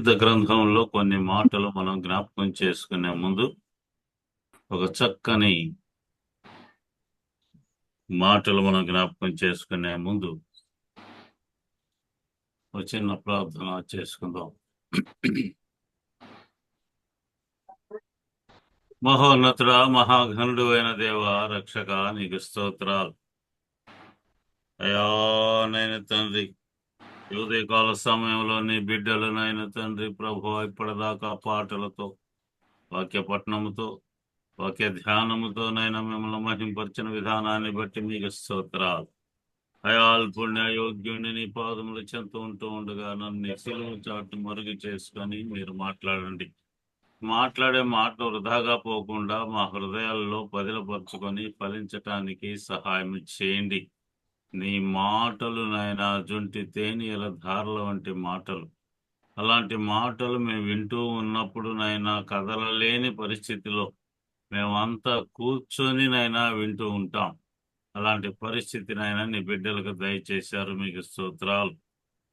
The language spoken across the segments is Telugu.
పరిశుద్ధ గ్రంథంలో కొన్ని మాటలు మనం జ్ఞాపకం చేసుకునే ముందు ఒక చక్కని ఒక చిన్న ప్రార్థన చేసుకుందాం. మహోన్నతుడా, మహాఘనుడు అయిన దేవ, రక్షక, నీకు స్తోత్రాలు. అయా నైన తండ్రి, ఉదయకాల సమయంలో నీ బిడ్డలనైన తండ్రి ప్రభు ఇప్పటిదాకా పాటలతో, వాక్య పఠనముతో, వాక్య ధ్యానముతోనైనా మిమ్మల్ని మహింపరిచిన విధానాన్ని బట్టి మీకు స్తోత్రాలు. అయాల్పుణ్య యోగ్యుణ్ణి నీ పాదములు చెంత ఉంటూ ఉండగా నన్ను సిలువ చాటు మరుగు చేసుకొని మీరు మాట్లాడండి. మాట్లాడే మాట వృధాగా పోకుండా మా హృదయాల్లో పదిలపరుచుకొని ఫలించటానికి సహాయం చేయండి. నీ మాటలు నాయన జుంటి తేనీల ధారల వంటి మాటలు. అలాంటి మాటలు మేము వింటూ ఉన్నప్పుడు నైనా కదలలేని పరిస్థితిలో మేమంతా కూర్చొని నైనా వింటూ ఉంటాం. అలాంటి పరిస్థితినైనా నీ బిడ్డలకు దయచేశారు, మీకు స్తోత్రాలు.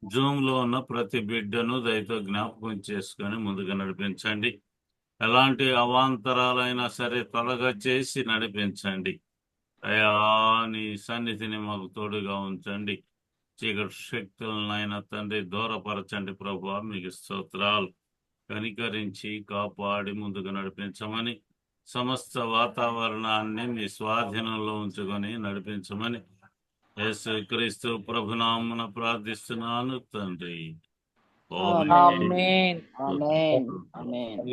జూమ్లో ఉన్న ప్రతి బిడ్డను దయతో జ్ఞాపకం చేసుకొని ముందుగా నడిపించండి. ఎలాంటి అవాంతరాలైనా సరే తొలగ చేసి నడిపించండి. అయా నీ సన్నిధిని మాకు తోడుగా ఉంచండి. చీకటి శక్తులనైనా తండ్రి దూరపరచండి ప్రభువా, మీకు స్తోత్రాలు. కనికరించి కాపాడి ముందుకు నడిపించమని, సమస్త వాతావరణాన్ని మీ స్వాధీనంలో ఉంచుకొని నడిపించమని యేసుక్రీస్తు ప్రభునామమున ప్రార్థిస్తున్నాను తండ్రి. ఆమేన్. ఆమేన్. ఆమేన్.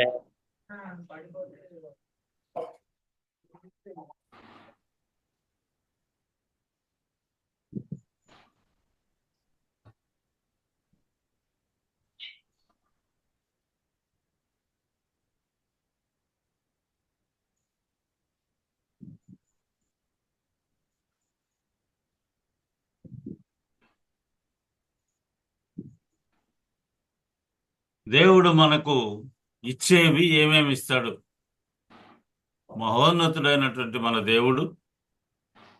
దేవుడు మనకు ఇచ్చేవి ఏమేమి ఇస్తాడు? మహోన్నతుడైనటువంటి మన దేవుడు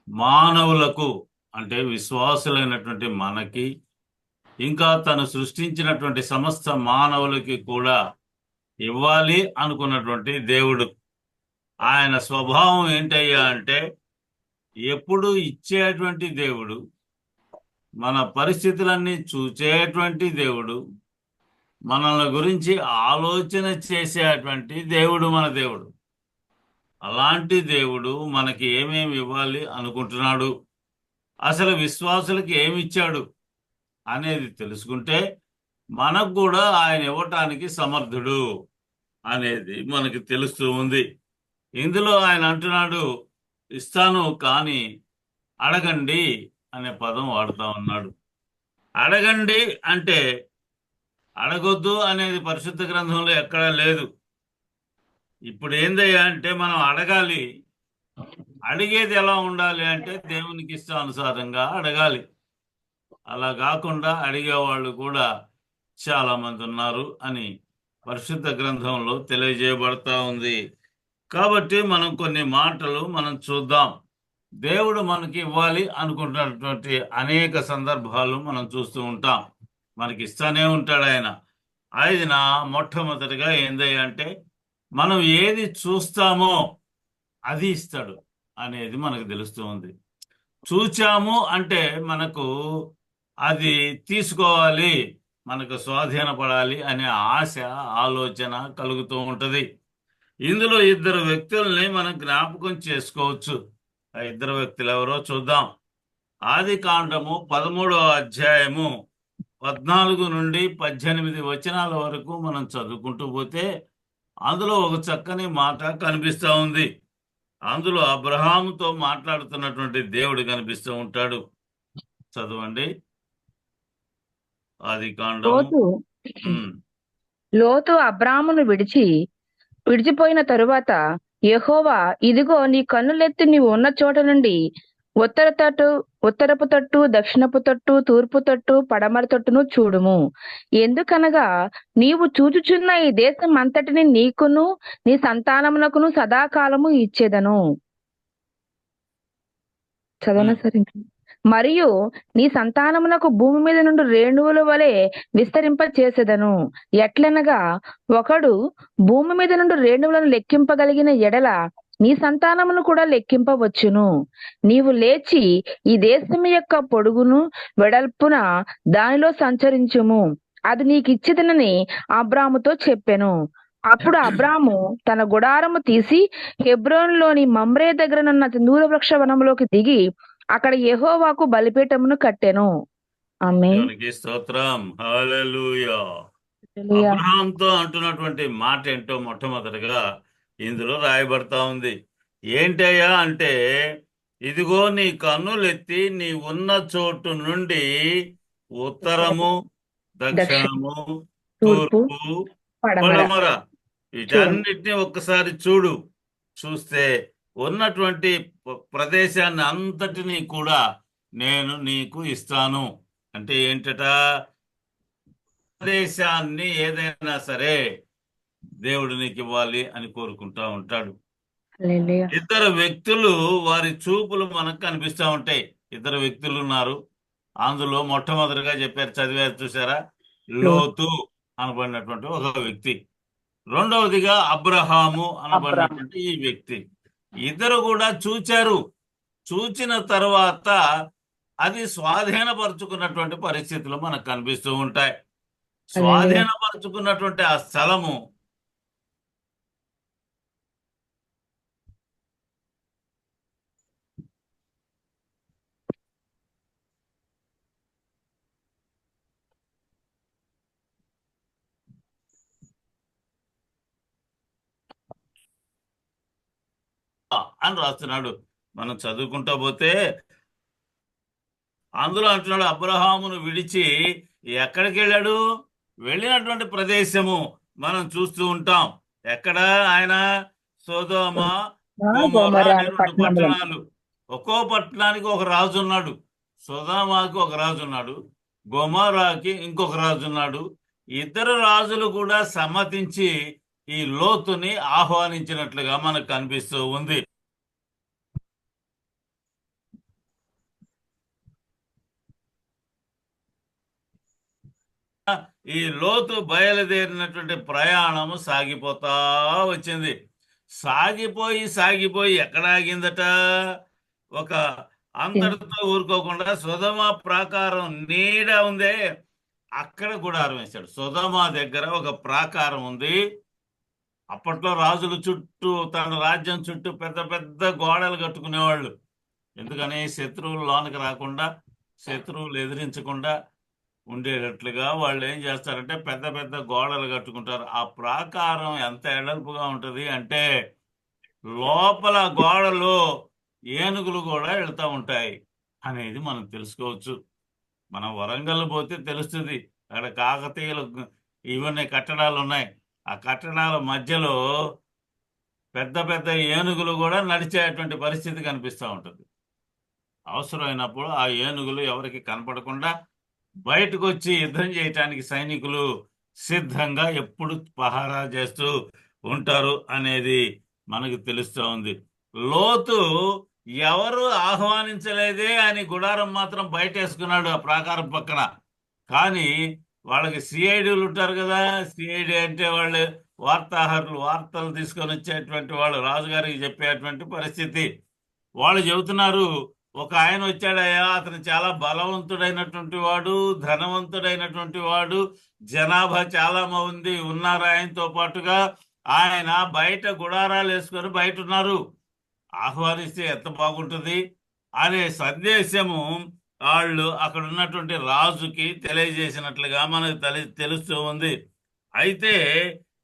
మానవులకు, అంటే విశ్వాసులైనటువంటి మనకి, ఇంకా తను సృష్టించినటువంటి సమస్త మానవులకి కూడా ఇవ్వాలి అనుకున్నటువంటి దేవుడు. ఆయన స్వభావం ఏంటయ్యా అంటే ఎప్పుడు ఇచ్చేటువంటి దేవుడు, మన పరిస్థితులన్నీ చూచేటువంటి దేవుడు, మనల్ని గురించి ఆలోచన చేసేటువంటి దేవుడు మన దేవుడు. అలాంటి దేవుడు మనకి ఏమేమి ఇవ్వాలి అనుకుంటున్నాడు, అసలు విశ్వాసులకి ఏమి ఇచ్చాడు అనేది తెలుసుకుంటే మనకు కూడా ఆయన ఇవ్వటానికి సమర్థుడు అనేది మనకి తెలుస్తూ ఉంది. ఇందులో ఆయన అంటున్నాడు, ఇస్తాను కానీ అడగండి అనే పదం వాడుతా ఉన్నాడు. అడగండి అంటే అడగొద్దు అనేది పరిశుద్ధ గ్రంథంలో ఎక్కడా లేదు. ఇప్పుడు ఏందయ్యా అంటే మనం అడగాలి. అడిగేది ఎలా ఉండాలి అంటే దేవునికి ఇష్టానుసారంగా అడగాలి. అలా కాకుండా అడిగేవాళ్ళు కూడా చాలా మంది ఉన్నారు అని పరిశుద్ధ గ్రంథంలో తెలియజేయబడతా ఉంది. కాబట్టి మనం కొన్ని మాటలు మనం చూద్దాం. దేవుడు మనకి ఇవ్వాలి అనుకుంటున్నటువంటి అనేక సందర్భాలు మనం చూస్తూ ఉంటాం. మనకి ఇస్తానే ఉంటాడు ఆయన. ఆయన మొట్టమొదటిగా ఏందయ్యా అంటే మనం ఏది చూస్తామో అది ఇస్తాడు అనేది మనకు తెలుస్తూ ఉంది. చూచాము అంటే మనకు అది తీసుకోవాలి, మనకు స్వాధీనపడాలి అనే ఆశ, ఆలోచన కలుగుతూ ఉంటుంది. ఇందులో ఇద్దరు వ్యక్తుల్ని మనం జ్ఞాపకం చేసుకోవచ్చు. ఆ ఇద్దరు వ్యక్తులు ఎవరో చూద్దాం. ఆదికాండము 13వ అధ్యాయము 14 నుండి 18 వచనాల వరకు మనం చదువుకుంటూ పోతే అందులో ఒక చక్కని మాట కనిపిస్తూ ఉంది. అందులో అబ్రహాముతో మాట్లాడుతున్నటువంటి దేవుడు కనిపిస్తూ ఉంటాడు. చదవండి. ఆదికాండము. లోతు అబ్రామును విడిచిపోయిన తరువాత యెహోవా, ఇదిగో నీ కన్నులెత్తి నీవు ఉన్న చోట నుండి ఉత్తరపు తట్టు, దక్షిణపు తట్టు, తూర్పు తట్టు, పడమర తట్టును చూడుము. ఎందుకనగా నీవు చూచుచున్న ఈ దేశం అంతటిని నీకును నీ సంతానమునకును సదాకాలము ఇచ్చేదను. చదవనా సరే? మరియు నీ సంతానమునకు భూమి మీద నుండి రేణువుల వలె విస్తరింప చేసేదను. ఎట్లనగా ఒకడు భూమి మీద నుండి రేణువులను లెక్కింపగలిగిన ఎడల నీ సంతానమును కూడా లెక్కింపవచ్చును. నీవు లేచి ఈ దేశము యొక్క పొడుగును వెడల్పున దానిలో సంచరించుము, అది నీకిచ్చిదనని అబ్రాముతో చెప్పెను. అప్పుడు అబ్రాము తన గుడారము తీసి హెబ్రోనులోని మమ్రే దగ్గరనున్న సింధూర వృక్ష వనములోకి దిగి అక్కడ యెహోవాకు బలిపీఠమును కట్టెను. ఆమేన్. దేవునికి స్తోత్రం. హల్లెలూయా. హల్లెలూయా. అబ్రహాంతో అంటున్నటువంటి మాట ఏంటో మొట్టమొదటిగా ఇందులో రాయబడతా ఉంది. ఏంటయ్యా అంటే, ఇదిగో నీ కన్నులెత్తి నీ ఉన్న చోటు నుండి ఉత్తరము, దక్షిణము, తూర్పు, తూర్పు, పడమర పడమర వీటన్నిటిని ఒక్కసారి చూడు. చూస్తే ఉన్నటువంటి ప్రదేశాన్ని అంతటినీ కూడా నేను నీకు ఇస్తాను. అంటే ఏంటట? ప్రదేశాన్ని ఏదైనా సరే దేవుడు నీకు ఇవ్వాలి అని కోరుకుంటా ఉంటాడు. హల్లెలూయా. ఇద్దరు వ్యక్తులు, వారి చూపులు మనకు కనిపిస్తూ ఉంటాయి. ఇద్దరు వ్యక్తులు ఉన్నారు. అందులో మొట్టమొదటిగా చెప్పారు, చదివారు చూసారా, లోతు అనబడినటువంటి ఒక వ్యక్తి. రెండవదిగా అబ్రహాము అనబడినటువంటి ఈ వ్యక్తి. ఇద్దరు కూడా చూచారు. చూచిన తర్వాత అది స్వాధీనపరుచుకున్నటువంటి పరిస్థితులు మనకు కనిపిస్తూ ఉంటాయి. స్వాధీనపరుచుకున్నటువంటి ఆ స్థలము అని రాస్తున్నాడు. మనం చదువుకుంటా పోతే అందులో అంటున్నాడు, అబ్రహామును విడిచి ఎక్కడికి వెళ్ళాడు? వెళ్ళినటువంటి ప్రదేశము మనం చూస్తూ ఉంటాం. ఎక్కడ ఆయన? సొదొమ, గొమొర్రా అనే రెండు పట్టణాలు. ఒక్కో పట్టణానికి ఒక రాజు ఉన్నాడు. సొదొమకి ఒక రాజు ఉన్నాడు, గొమొర్రాకి ఇంకొక రాజు ఉన్నాడు. ఇద్దరు రాజులు కూడా సమ్మతించి ఈ లోతుని ఆహ్వానించినట్లుగా మనకు కనిపిస్తూ ఉంది. ఈ లోతు బయలుదేరినటువంటి ప్రయాణము సాగిపోతా వచ్చింది. సాగిపోయి ఎక్కడ ఆగిందట? ఒక అంతటితో ఊరుకోకుండా సొదొమ ప్రాకారం నీడ ఉందే, అక్కడ గుడారం వేశాడు. సొదొమ దగ్గర ఒక ప్రాకారం ఉంది. అప్పట్లో రాజులు చుట్టూ, తన రాజ్యం చుట్టూ పెద్ద పెద్ద గోడలు కట్టుకునేవాళ్ళు. ఎందుకని? శత్రువులు లోనికి రాకుండా, శత్రువులు ఎదిరించకుండా ఉండేటట్లుగా వాళ్ళు ఏం చేస్తారంటే పెద్ద పెద్ద గోడలు కట్టుకుంటారు. ఆ ప్రాకారం ఎంత ఎడల్పుగా ఉంటుంది అంటే, లోపల గోడలో ఏనుగులు కూడా వెళ్తూ ఉంటాయి అనేది మనం తెలుసుకోవచ్చు. మనం వరంగల్ పోతే తెలుస్తుంది. అక్కడ కాకతీయులు ఇవన్నీ కట్టడాలు ఉన్నాయి. ఆ కట్టడాల మధ్యలో పెద్ద పెద్ద ఏనుగులు కూడా నడిచేటువంటి పరిస్థితి కనిపిస్తూ ఉంటుంది. అవసరమైనప్పుడు ఆ ఏనుగులు ఎవరికి కనపడకుండా బయటకు వచ్చి యుద్ధం చేయటానికి సైనికులు సిద్ధంగా ఎప్పుడు పహారా చేస్తూ ఉంటారు అనేది మనకు తెలుస్తూ ఉంది. లోతు ఎవరు ఆహ్వానించలేదే అని గుడారం మాత్రం బయట వేసుకున్నాడు ఆ ప్రాకారం పక్కన. కానీ వాళ్ళకి సిఐడీలు ఉంటారు కదా. సిఐడి అంటే వాళ్ళు వార్తాహరులు, వార్తలు తీసుకొని వచ్చేటువంటి వాళ్ళు, రాజుగారికి చెప్పేటువంటి పరిస్థితి. వాళ్ళు చెబుతున్నారు, ఒక ఆయన వచ్చాడయ్యా, అతను చాలా బలవంతుడైనటువంటి వాడు, ధనవంతుడైనటువంటి వాడు, జనాభా చాలా మంది ఉన్నారు ఆయనతో పాటుగా. ఆయన బయట గుడారాలు వేసుకొని బయట ఉన్నారు, ఆహ్వానిస్తే ఎంత బాగుంటుంది అనే సందేశము వాళ్ళు అక్కడ ఉన్నటువంటి రాజుకి తెలియజేసినట్లుగా మనకు తెలుస్తూ ఉంది. అయితే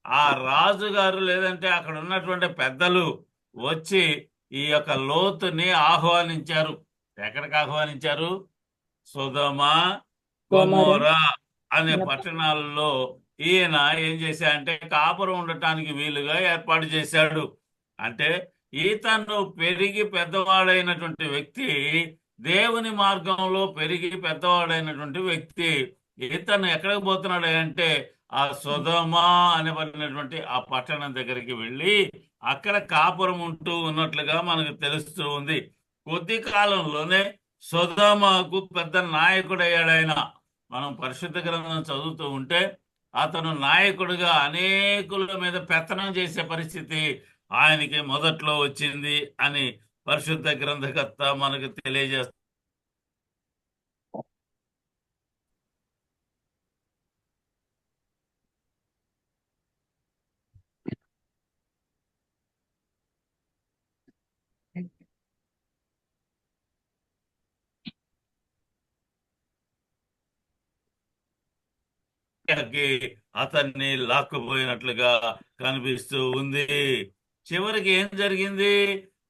ఆ రాజుగారు లేదంటే అక్కడ ఉన్నటువంటి పెద్దలు వచ్చి ఈ యొక్క లోతుని ఆహ్వానించారు. ఎక్కడికి ఆహ్వానించారు? సొదొమ, గొమొర్రా అనే పట్టణాలలో ఈయన ఏం చేశాడంటే కాపురం ఉండటానికి వీలుగా ఏర్పాటు చేశాడు. అంటే ఈతను పెరిగి పెద్దవాడైనటువంటి వ్యక్తి, దేవుని మార్గంలో పెరిగి పెద్దవాడైనటువంటి వ్యక్తి, ఈతను ఎక్కడికి పోతున్నాడు అంటే ఆ సొదొమ అనబడినటువంటి ఆ పట్టణం దగ్గరికి వెళ్ళి అక్కడ కాపురం ఉంటూ ఉన్నట్లుగా మనకు తెలుస్తూ ఉంది. కొద్ది కాలంలోనే సొదొమకు పెద్ద నాయకుడు అయ్యాడు ఆయన. మనం పరిశుద్ధ గ్రంథం చదువుతూ ఉంటే అతను నాయకుడిగా అనేకుల మీద పెత్తనం చేసే పరిస్థితి ఆయనకి మొదట్లో వచ్చింది అని పరిశుద్ధ గ్రంథకర్త మనకు తెలియజేస్తుంది. అతన్ని లాక్కుపోయినట్లుగా కనిపిస్తూ ఉంది. చివరికి ఏం జరిగింది?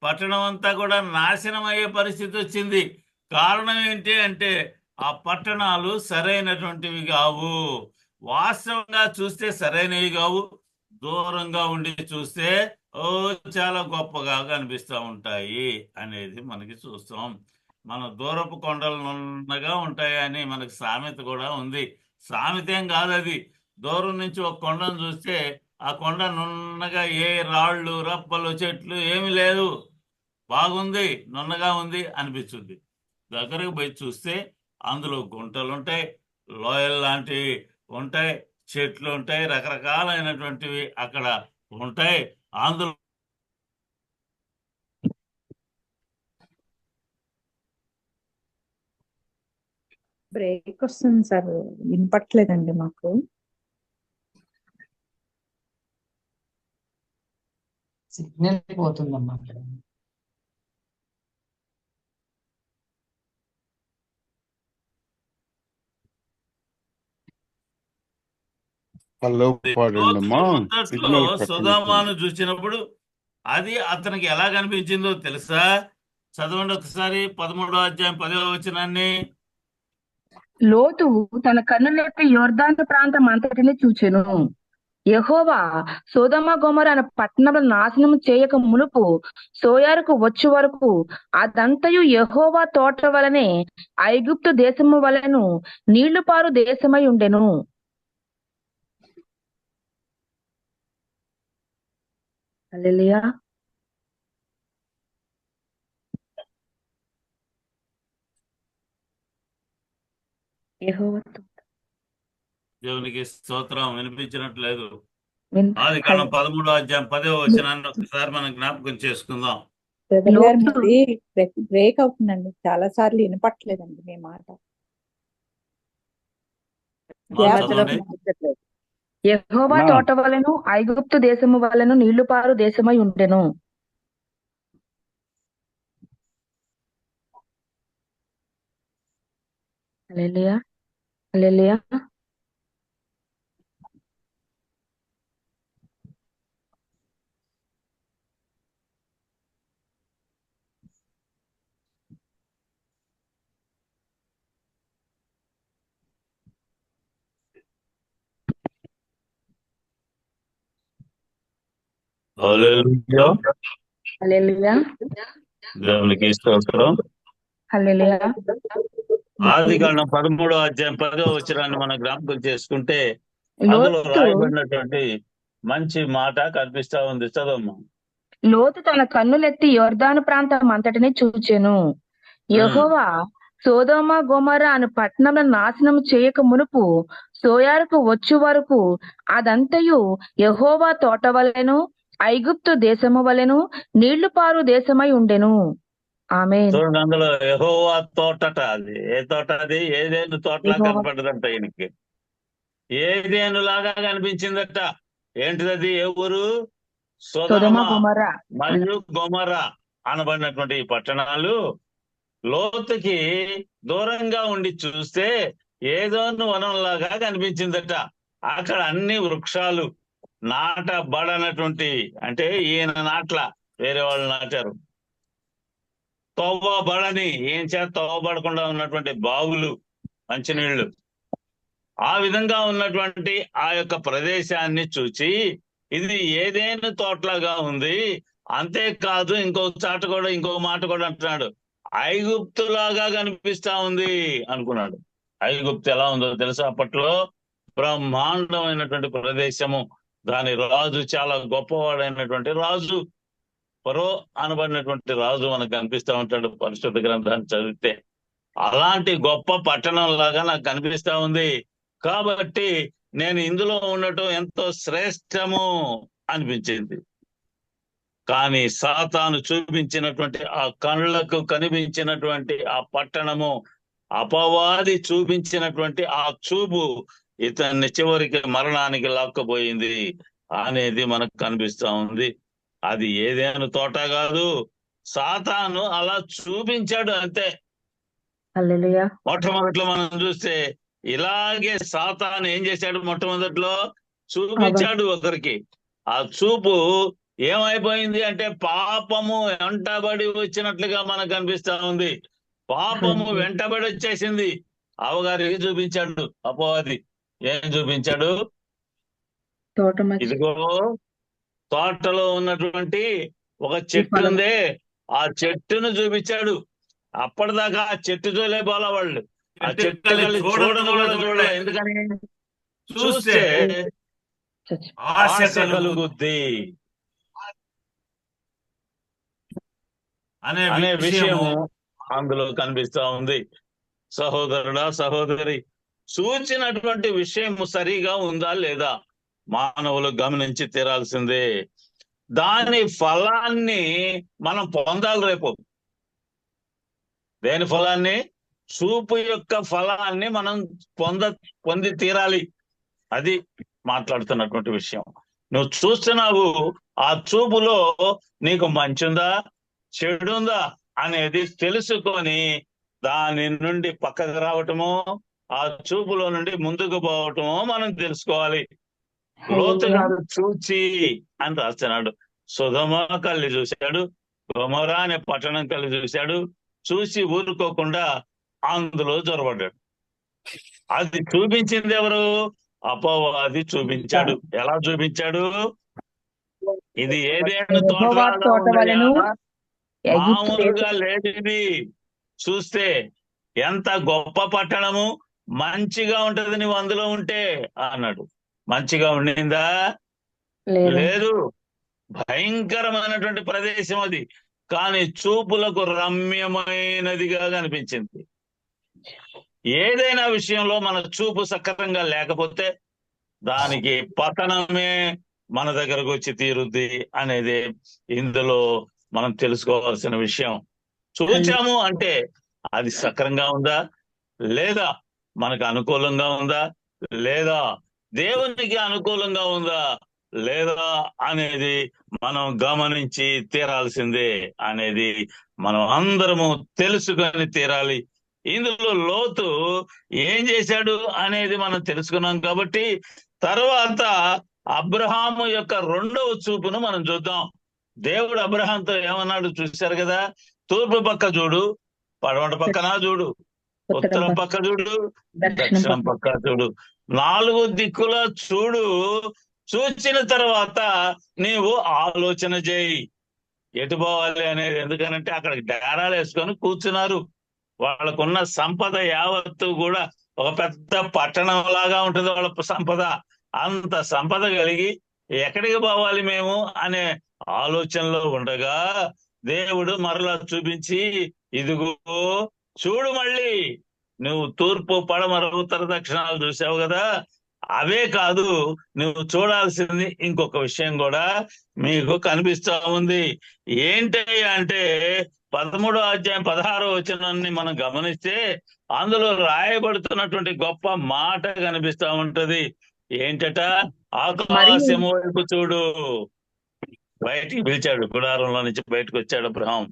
పట్టణం అంతా కూడా నాశనం అయ్యే పరిస్థితి వచ్చింది. కారణం ఏంటి అంటే ఆ పట్టణాలు సరైనటువంటివి కావు. వాస్తవంగా చూస్తే సరైనవి కావు, దూరంగా ఉండి చూస్తే ఓ చాలా గొప్పగా కనిపిస్తూ ఉంటాయి అనేది మనకి చూస్తాం. మన దూరపు కొండలు నున్నగా ఉంటాయని మనకి సామెత కూడా ఉంది. సామెత ఏం కాదు అది. దూరం నుంచి ఒక కొండను చూస్తే ఆ కొండ నున్నగా ఏ రాళ్ళు రప్పలు చెట్లు ఏమి లేదు, బాగుంది, నున్నగా ఉంది అనిపిస్తుంది. దగ్గరకు పోయి చూస్తే అందులో గుంటలు ఉంటాయి, లోయల్ లాంటివి ఉంటాయి, చెట్లు ఉంటాయి, రకరకాలైనటువంటివి అక్కడ ఉంటాయి. అందులో బ్రేక్ వస్తుంది సార్, వినపట్లేదండి మాకు. సిగ్నల్ పోతుందమ్మా అక్కడ. హలో పాడండమ్మా. మొదట్లో సిగ్నల్ సుధామాను చూసినప్పుడు అది అతనికి ఎలా కనిపించిందో తెలుసా? చదవండి ఒకసారి 13వ అధ్యాయం 10వ వచనాన్ని. లోతు తన కన్నులెత్తి యొర్దాను ప్రాంతం అంతటిని చూచెను. యెహోవా సొదొమ గొమొర్రా అనే పట్టణములను నాశనం చేయక మునుపు సోయారుకు వచ్చు వరకు అదంతయు యెహోవా తోట వలనే ఐగుప్తు దేశము వలెను నీళ్లు పారు దేశమై ఉండెను. హల్లెలూయా. యెహోవా దేవునికి స్తోత్రం. వినిపించినట్లేదు. విన్- ఆది కాండం 13వ అధ్యాయం 10వ వచనాన్ని ఒకసారి మనం జ్ఞాపకం చేసుకుందాం. బ్రదర్ గారు లోతు మీది బ్రేక్ అవుతుందండి, చాలా సార్లు వినపట్లేదండి మీ మాట. మాట గ్యాప్ చదవండి. వినిపించట్లేదు. యెహోవా అమ్మా. తోట వలెను ఐగుప్తు దేశము వలెను నీళ్లు పారు దేశమై ఉండెను. హల్లెలూయా. హల్లెలూయా. హల్లెలూయా. హల్లెలూయా. దేవునికి స్తోత్రం. హల్లెలూయా. ఆది కాండం 13వ అధ్యాయం 10వ వచనాన్ని మనం జ్ఞాపకం చేసుకుంటే అందులో లోతు రాయబడినటువంటి మంచి మాట కనిపిస్తా ఉంది. చదవమ్మా. లోతు తన కన్నులెత్తి యొర్దాను ప్రాంతం అంతటిని చూచెను. యెహోవా సొదొమ గొమొర్రా అను పట్టణములను నాశనం చేయక మునుపు సోయారుకు వచ్చు వరకు అదంతయు యెహోవా తోట వలెను ఐగుప్తు దేశము వలెను నీళ్లు పారు దేశమై ఉండెను. ఆమేన్. చూడండి, అందులో యెహోవా తోటట. అది ఏ తోట? అది ఏదేను తోటలా యెహోవా కనపడ్డదంట ఈయనకి. ఏదేను లాగా కనిపించిందట. ఏంటిదది? ఏ ఊరు? సొదొమ సొదొమ గొమొర్రా మరియు గొమొర్రా అనబడినటువంటి ఈ పట్టణాలు లోతుకి దూరంగా ఉండి చూస్తే ఏదోను వనంలాగా కనిపించిందట. అక్కడ అన్ని వృక్షాలు నాటబడనటువంటి, అంటే ఈయన నాట్ల, వేరే వాళ్ళు నాటారు. తవ్వబడని, ఏం చేత తవ్వబడకుండా ఉన్నటువంటి బావులు, మంచినీళ్లు, ఆ విధంగా ఉన్నటువంటి ఆ యొక్క ప్రదేశాన్ని చూచి ఇది ఏదేను తోటలాగా ఉంది. అంతేకాదు ఇంకొక చాట కూడా, ఇంకొక మాట కూడా అంటున్నాడు, ఐగుప్తులాగా కనిపిస్తా ఉంది అనుకున్నాడు. ఐగుప్తు ఎలా ఉందో తెలుసా? అప్పట్లో బ్రహ్మాండమైనటువంటి ప్రదేశము. దాని రాజు చాలా గొప్పవాడైనటువంటి రాజు, ఫరో అనబడినటువంటి రాజు మనకు కనిపిస్తా ఉంటాడు పరిశుద్ధ గ్రంథాన్ని చదివితే. అలాంటి గొప్ప పట్టణం లాగా నాకు కనిపిస్తా ఉంది. కాబట్టి నేను ఇందులో ఉండటం ఎంతో శ్రేష్టము అనిపించింది. కానీ సాతాను చూపించినటువంటి ఆ కళ్ళకు కనిపించినటువంటి ఆ పట్టణము, అపవాది చూపించినటువంటి ఆ చూపు ఇతన్ని చివరికి మరణానికి లాక్కపోయింది అనేది మనకు కనిపిస్తా ఉంది. అది ఏదేను తోట కాదు, సాతాను అలా చూపించాడు అంతే. హల్లెలూయా. మొట్టమొదట్లో మనం చూస్తే ఇలాగే సాతాను ఏం చేశాడు, మొట్టమొదట్లో చూపించాడు ఒకరికి. ఆ చూపు ఏమైపోయింది అంటే పాపము వెంటబడి వచ్చినట్లుగా మనకు కనిపిస్తా ఉంది. పాపము వెంటబడి వచ్చేసింది. అవగారికి చూపించాడు అపవాది. ఏం చూపించాడు? ఇదిగో తోటలో ఉన్నటువంటి ఒక చెట్టు ఉందే, ఆ చెట్టును చూపించాడు. అప్పటిదాకా ఆ చెట్టు చూలే పోలా వాళ్ళు. ఆ చెట్టు చూడను కూడా చూడలే. ఎందుకని? చూస్తే ఆశ కలుగుద్ది అనే విషయము అందులో కనిపిస్తా ఉంది. సహోదరుడా, సహోదరి, సూచినటువంటి విషయము సరిగా ఉందా లేదా మానవులు గమనించి తీరాల్సిందే. దాని ఫలాన్ని మనం పొందాలి రేపు. దేని ఫలాన్ని? చూపు యొక్క ఫలాన్ని మనం పొంది తీరాలి. అది మాట్లాడుతున్నటువంటి విషయం. నువ్వు చూస్తున్నావు, ఆ చూపులో నీకు మంచి ఉందా చెడు ఉందా అనేది తెలుసుకొని దాని నుండి పక్కకు రావటమో, ఆ చూపులో నుండి ముందుకు పోవటమో మనం తెలుసుకోవాలి. లోతు గారు చూచి అని రాస్తున్నాడు. సొదొమ కళ్ళు చూశాడు, గొమొరా అనే పట్టణం కళ్ళు చూశాడు. చూసి ఊరుకోకుండా అందులో జొరబడ్డాడు. అది చూపించింది ఎవరు? అపవాది చూపించాడు. ఎలా చూపించాడు? ఇది ఏదేను మామూలుగా లేదు. ఇది చూస్తే ఎంత గొప్ప పట్టణము, మంచిగా ఉంటది నువ్వు అందులో ఉంటే అన్నాడు. మంచిగా ఉండిందా? లేదు. భయంకరమైనటువంటి ప్రదేశం అది. కానీ చూపులకు రమ్యమైనదిగా కనిపించింది. ఏదైనా విషయంలో మన చూపు సక్రమంగా లేకపోతే దానికి పతనమే మన దగ్గరకు వచ్చి తీరుద్ది అనేది ఇందులో మనం తెలుసుకోవాల్సిన విషయం. చూచాము అంటే అది సక్రంగా ఉందా లేదా, మనకు అనుకూలంగా ఉందా లేదా, దేవునికి అనుకూలంగా ఉందా లేదా అనేది మనం గమనించి తీరాల్సిందే అనేది మనం అందరము తెలుసుకొని తీరాలి. ఇందులో లోతు ఏం చేశాడు అనేది మనం తెలుసుకున్నాం. కాబట్టి తర్వాత అబ్రహాము యొక్క రెండవ చూపును మనం చూద్దాం. దేవుడు అబ్రహాంతో ఏమన్నాడు చూశారు కదా? తూర్పు పక్క చూడు, పడమట పక్కన చూడు, ఉత్తరం పక్క చూడు, దక్షిణం పక్క చూడు, 4 దిక్కుల చూడు. చూచిన తర్వాత నీవు ఆలోచన చేయి ఎటు పోవాలి అనేది. ఎందుకనంటే అక్కడ డేరాలు వేసుకొని కూర్చున్నారు. వాళ్ళకున్న సంపద యావత్తు కూడా ఒక పెద్ద పట్టణం లాగా ఉంటుంది వాళ్ళ సంపద. అంత సంపద కలిగి ఎక్కడికి పోవాలి మేము అనే ఆలోచనలో ఉండగా దేవుడు మరలా చూపించి, ఇదిగో చూడు, మళ్ళీ నువ్వు తూర్పు పడమర ఉత్తర దక్షిణాలు చూసావు కదా, అవే కాదు నువ్వు చూడాల్సింది ఇంకొక విషయం కూడా మీకు కనిపిస్తా ఉంది. ఏంటయ్యా అంటే 13వ అధ్యాయం 16వ వచనాన్ని మనం గమనిస్తే అందులో రాయబడుతున్నటువంటి గొప్ప మాట కనిపిస్తా ఉంటది. ఏంటట? ఆకాశము వైపు చూడు. బయటికి పిలిచాడు, గుడారంలో నుంచి బయటకు వచ్చాడు అబ్రహాం.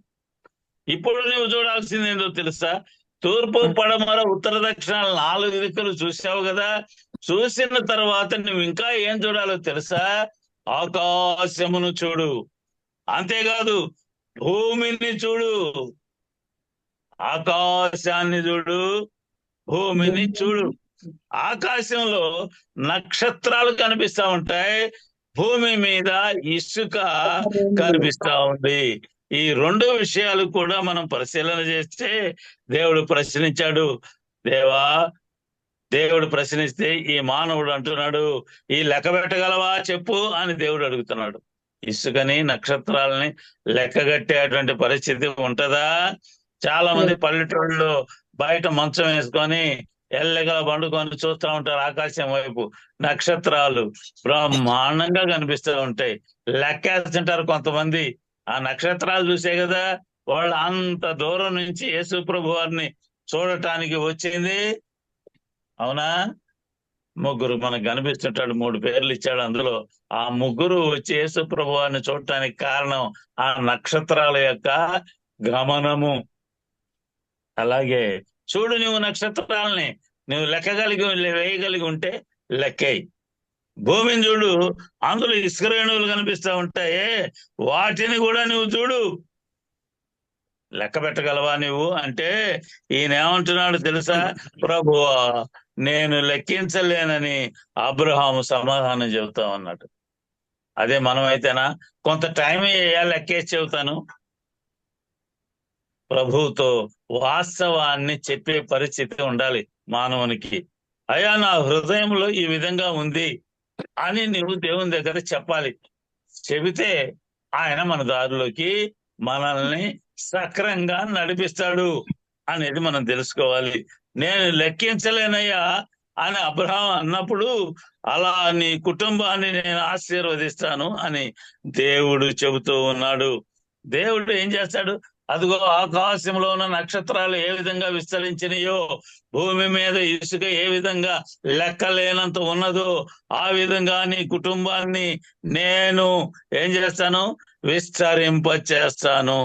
ఇప్పుడు నువ్వు చూడాల్సింది ఏందో తెలుసా? తూర్పు పడమర ఉత్తర దక్షిణాలు 4 దిక్కులు చూసావు కదా. చూసిన తర్వాత నువ్వు ఇంకా ఏం చూడాలో తెలుసా? ఆకాశమును చూడు. అంతేకాదు, భూమిని చూడు. ఆకాశాన్ని చూడు, భూమిని చూడు. ఆకాశంలో నక్షత్రాలు కనిపిస్తా ఉంటాయి, భూమి మీద ఇసుక కనిపిస్తా ఉంది. ఈ 2 విషయాలు కూడా మనం పరిశీలన చేస్తే దేవుడు ప్రశ్నించాడు. దేవుడు ప్రశ్నిస్తే ఈ మానవుడు అంటున్నాడు, ఈ లెక్క పెట్టగలవా చెప్పు అని దేవుడు అడుగుతున్నాడు. ఇసుకని నక్షత్రాలని లెక్కగట్టేటువంటి పరిస్థితి ఉంటదా? చాలా మంది పల్లెటూళ్ళలో బయట మంచం వేసుకొని ఎల్లగా పండుకొని చూస్తూ ఉంటారు ఆకాశం వైపు. నక్షత్రాలు బ్రహ్మాండంగా కనిపిస్తూ ఉంటాయి. లెక్కేస్తుంటారు కొంతమంది. ఆ నక్షత్రాలు చూసే కదా వాళ్ళు అంత దూరం నుంచి యేసు ప్రభు వారిని చూడటానికి వచ్చింది. అవునా? ముగ్గురు మనకు కనిపిస్తుంటాడు, 3 పేర్లు ఇచ్చాడు. అందులో ఆ ముగ్గురు వచ్చి యేసు ప్రభు వారిని చూడటానికి కారణం ఆ నక్షత్రాల యొక్క గమనము. అలాగే చూడు, నువ్వు నక్షత్రాలని నువ్వు వేయగలిగి ఉంటే లెక్కేయి. భూమిని చూడు, అందులో ఇసుక రేణువులు కనిపిస్తూ ఉంటాయే, వాటిని కూడా నువ్వు చూడు. లెక్క పెట్టగలవా నువ్వు అంటే ఈయన ఏమంటున్నాడు తెలుసా? ప్రభువా, నేను లెక్కించలేనని అబ్రహాము సమాధానం చెబుతా ఉన్నాడు. అదే మనమైతేనా? కొంత టైం లెక్కేసి చెబుతాను. ప్రభువుతో వాస్తవాన్ని చెప్పే పరిస్థితి ఉండాలి మానవునికి. అయ్యా, నా హృదయంలో ఈ విధంగా ఉంది అని నువ్వు దేవుని దగ్గర చెప్పాలి. చెబితే ఆయన మన దారిలోకి మనల్ని సక్రంగా నడిపిస్తాడు అనేది మనం తెలుసుకోవాలి. నేను లెక్కించలేనయ్యా అని అబ్రహాం అన్నప్పుడు, అలా నీ కుటుంబాన్ని నేను ఆశీర్వదిస్తాను అని దేవుడు చెబుతూ ఉన్నాడు. దేవుడు ఏం చేస్తాడు? అదిగో ఆకాశంలో ఉన్న నక్షత్రాలు ఏ విధంగా విస్తరించినాయో, భూమి మీద ఇసుక ఏ విధంగా లెక్కలేనంత ఉన్నదో, ఆ విధంగా నీ కుటుంబాన్ని నేను ఏం చేస్తాను? విస్తరింపచేస్తాను.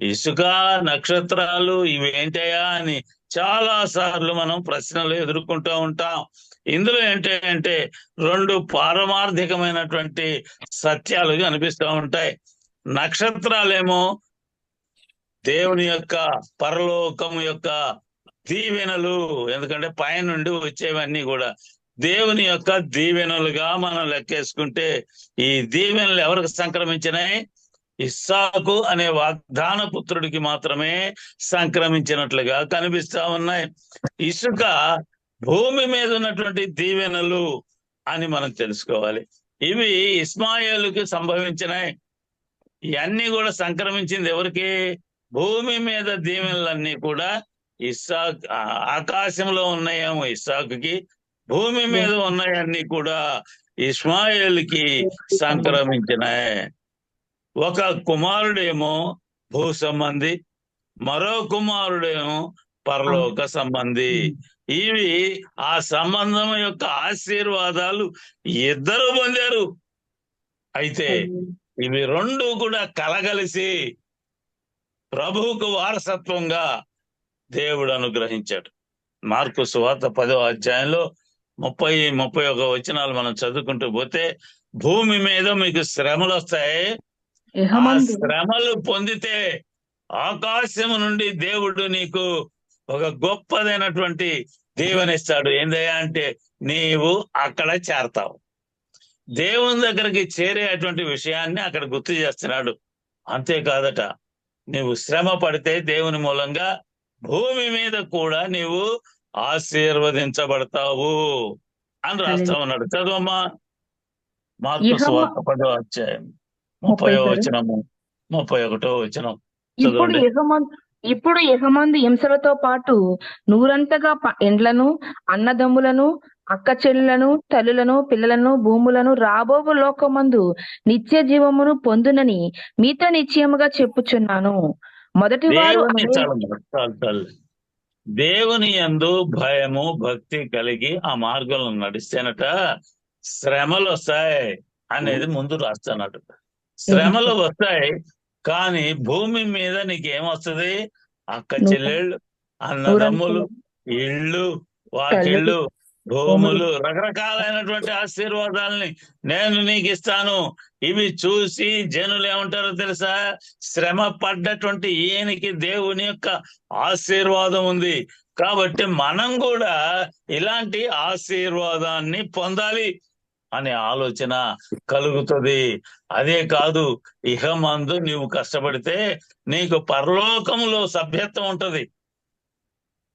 ఇసుక, నక్షత్రాలు ఇవేంటయా అని చాలా సార్లు మనం ప్రశ్నలు ఎదుర్కొంటూ ఉంటాం. ఇందులో ఏంటంటే 2 పారమార్థికమైనటువంటి సత్యాలు కనిపిస్తూ ఉంటాయి. నక్షత్రాలేమో దేవుని యొక్క పరలోకం యొక్క దీవెనలు. ఎందుకంటే పైనుండి వచ్చేవన్నీ కూడా దేవుని యొక్క దీవెనలుగా మనం లెక్కేసుకుంటే, ఈ దీవెనలు ఎవరికి సంక్రమించినాయి? ఇస్సాకు అనే వాగ్దాన పుత్రుడికి మాత్రమే సంక్రమించినట్లుగా కనిపిస్తా ఉన్నాయి. ఇసుక భూమి మీద ఉన్నటువంటి దీవెనలు అని మనం తెలుసుకోవాలి. ఇవి ఇస్మాయేలుకి సంభవించినాయి. ఇవన్నీ కూడా సంక్రమించింది ఎవరికి? భూమి మీద దీవెనలన్నీ కూడా ఇస్సాకు, ఆకాశంలో ఉన్నాయేమో ఇస్సాకుకి, భూమి మీద ఉన్నాయన్నీ కూడా ఇస్మాయేలుకి సంక్రమించినాయి. ఒక కుమారుడేమో భూ సంబంధి, మరో కుమారుడేమో పరలోక సంబంధి. ఇవి ఆ సంబంధం యొక్క ఆశీర్వాదాలు ఇద్దరు పొందారు. అయితే ఇవి 2 కూడా కలగలిసి ప్రభువుకు వారసత్వంగా దేవుడు అనుగ్రహించాడు. మార్కు సువార్త 10వ అధ్యాయంలో 30-31 వచనాలు మనం చదువుకుంటూ పోతే, భూమి మీద మీకు శ్రమలు వస్తాయి, ఆ శ్రమలు పొందితే ఆకాశము నుండి దేవుడు నీకు ఒక గొప్పదైనటువంటి దీవెనిస్తాడు. ఏందయ్యా అంటే, నీవు అక్కడ చేరతావు. దేవుని దగ్గరికి చేరేటువంటి విషయాన్ని అక్కడ గుర్తు చేస్తున్నాడు. అంతేకాదట, నీవు శ్రమ పడితే దేవుని మూలంగా భూమి మీద కూడా నీవు ఆశీర్వదించబడతావు అని రాస్తా ఉన్నాడు. చదువమ్మా, మార్కు సువార్త 10వ అధ్యాయం 30వ వచనము 31వ వచనం చదవండి. ఇప్పుడు యెహోమందు హింసలతో పాటు నూరంతగా ఎండ్లను, అన్నదమ్ములను, అక్క చెల్లులను, తల్లులను, పిల్లలను, భూములను రాబోవు లోకమందు నిత్య జీవమును పొందునని మీతో నిశ్చయముగా చెప్పుచున్నాను. మొదటి వారు దేవుని యందు భయము భక్తి కలిగి ఆ మార్గంలో నడిస్తేనట శ్రమలు వస్తాయి అనేది ముందు రాస్తున్నాడు. శ్రమలు వస్తాయి, కానీ భూమి మీద నీకేమొస్తుంది? అక్క చెల్లెళ్ళు, అన్నదమ్ములు, ఇళ్ళు, వాకిళ్ళు, భూములు, రకరకాలైనటువంటి ఆశీర్వాదాలని నేను నీకు ఇస్తాను. ఇవి చూసి జనులు ఏమంటారో తెలుసా? శ్రమ పడ్డటువంటి ఈయనకి దేవుని యొక్క ఆశీర్వాదం ఉంది, కాబట్టి మనం కూడా ఇలాంటి ఆశీర్వాదాన్ని పొందాలి అనే ఆలోచన కలుగుతుంది. అదే కాదు, ఇహమందు నీవు కష్టపడితే నీకు పరలోకములో సభ్యత్వం ఉంటది.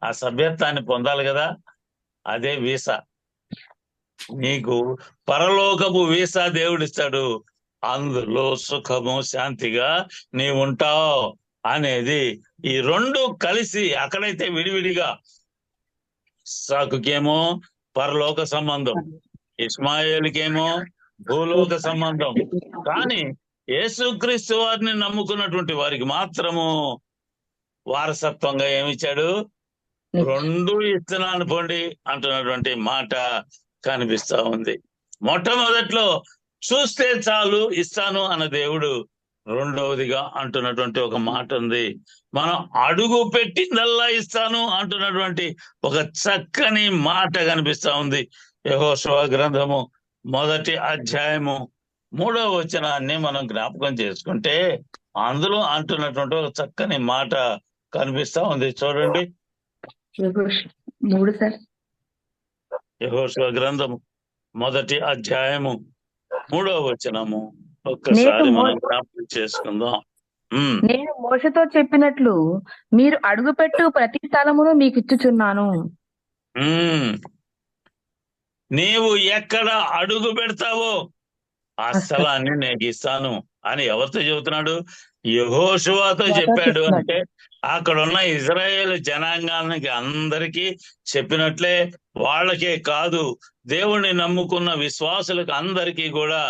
ఆ సభ్యత్వాన్ని పొందాలి కదా, అదే వీసా. నీకు పరలోకపు వీసా దేవుడిస్తాడు. అందులో సుఖము శాంతిగా నీవు ఉంటావు. అనేది ఈ రెండు కలిసి అక్కడైతే విడివిడిగా ఇస్సాకుకేమో పరలోక సంబంధం, ఇస్మాయేలుకేమో భూలోక సంబంధం. కానీ యేసుక్రీస్తు వారిని నమ్ముకున్నటువంటి వారికి మాత్రము వారసత్వంగా ఏమిచ్చాడు? రెండు ఇస్తున్నాను పోండి అంటున్నటువంటి మాట కనిపిస్తా ఉంది. మొట్టమొదట్లో చూస్తే చాలు ఇస్తాను అన్న దేవుడు రెండవదిగా అంటున్నటువంటి ఒక మాట ఉంది. మనం అడుగు పెట్టిందల్లా ఇస్తాను అంటున్నటువంటి ఒక చక్కని మాట కనిపిస్తా ఉంది. యెహోషువ గ్రంథము 1వ అధ్యాయము 3వ వచనాన్ని మనం జ్ఞాపకం చేసుకుంటే అందులో అంటున్నటువంటి ఒక చక్కని మాట కనిపిస్తా ఉంది. చూడండి, యెహోషువ గ్రంథము 1వ అధ్యాయము 3వ వచనము ఒక్కసారి మనం జ్ఞాపకం చేసుకుందాం. నేను మోషతో చెప్పినట్లు మీరు అడుగుపెట్టు ప్రతి స్థలమును మీకు ఇచ్చుచున్నాను. నీవు ఎక్కడ అడుగు పెడతావో ఆ స్థలాన్ని నేను ఇస్తాను అని ఎవరితో చెబుతున్నాడు? యెహోషువతో చెప్పాడు. అంటే అక్కడ ఉన్న ఇజ్రాయేల్ జనాంగానికి అందరికీ చెప్పినట్లే వాళ్ళకే కాదు, దేవుణ్ణి నమ్ముకున్న విశ్వాసులకు అందరికీ కూడా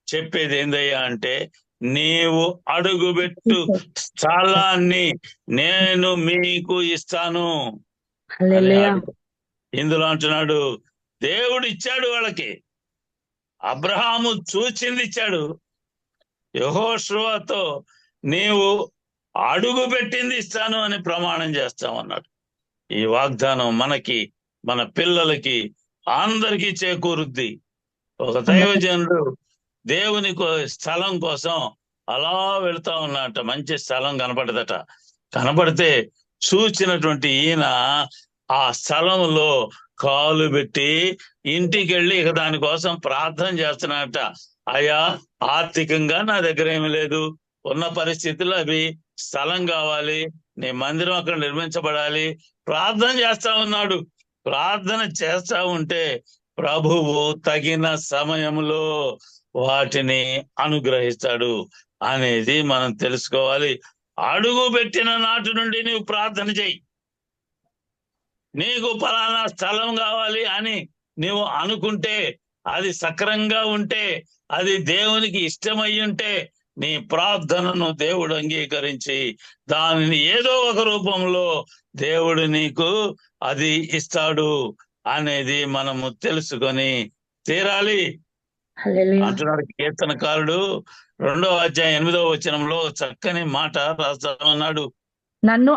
చెప్పేది ఏందయ్యా అంటే, నీవు అడుగుబెట్టు స్థలాన్ని నేను మీకు ఇస్తాను. ఇందులో అంటున్నాడు, దేవుడు ఇచ్చాడు వాళ్ళకి, అబ్రహాము చూచింది ఇచ్చాడు. యెహోషువతో నీవు అడుగు పెట్టింది ఇస్తాను అని ప్రమాణం చేస్తామన్నాడు. ఈ వాగ్దానం మనకి, మన పిల్లలకి, అందరికీ చేకూరుద్ది. ఒక దైవజనుడు దేవుని స్థలం కోసం అలా వెళ్తా ఉన్నట. మంచి స్థలం కనపడదట. కనపడితే చూచినటువంటి ఈయన ఆ స్థలంలో కాలు పెట్టి ఇంటికి వెళ్ళి ఇక దానికోసం ప్రార్థన చేస్తున్నాడట. అయ్యా, ఆర్థికంగా నా దగ్గర ఏమి లేదు, ఉన్న పరిస్థితుల్లో అవి స్థలం కావాలి, నీ మందిరం అక్కడ నిర్మించబడాలి, ప్రార్థన చేస్తా ఉన్నాడు. ప్రార్థన చేస్తా ఉంటే ప్రభువు తగిన సమయంలో వాటిని అనుగ్రహిస్తాడు అనేది మనం తెలుసుకోవాలి. అడుగు పెట్టిన నాటి నుండి నీవు ప్రార్థన చెయ్యి. నీకు ఫలానా స్థలం కావాలి అని నీవు అనుకుంటే, అది సక్రంగా ఉంటే, అది దేవునికి ఇష్టమై ఉంటే, నీ ప్రార్థనను దేవుడు అంగీకరించి దానిని ఏదో ఒక రూపంలో దేవుడు నీకు అది ఇస్తాడు అనేది మనము తెలుసుకొని తీరాలి అంటున్నాడు కీర్తనకారుడు. 2వ అధ్యాయం 8వ వచనంలో చక్కని మాట రాస్తా ఉన్నాడు. నన్ను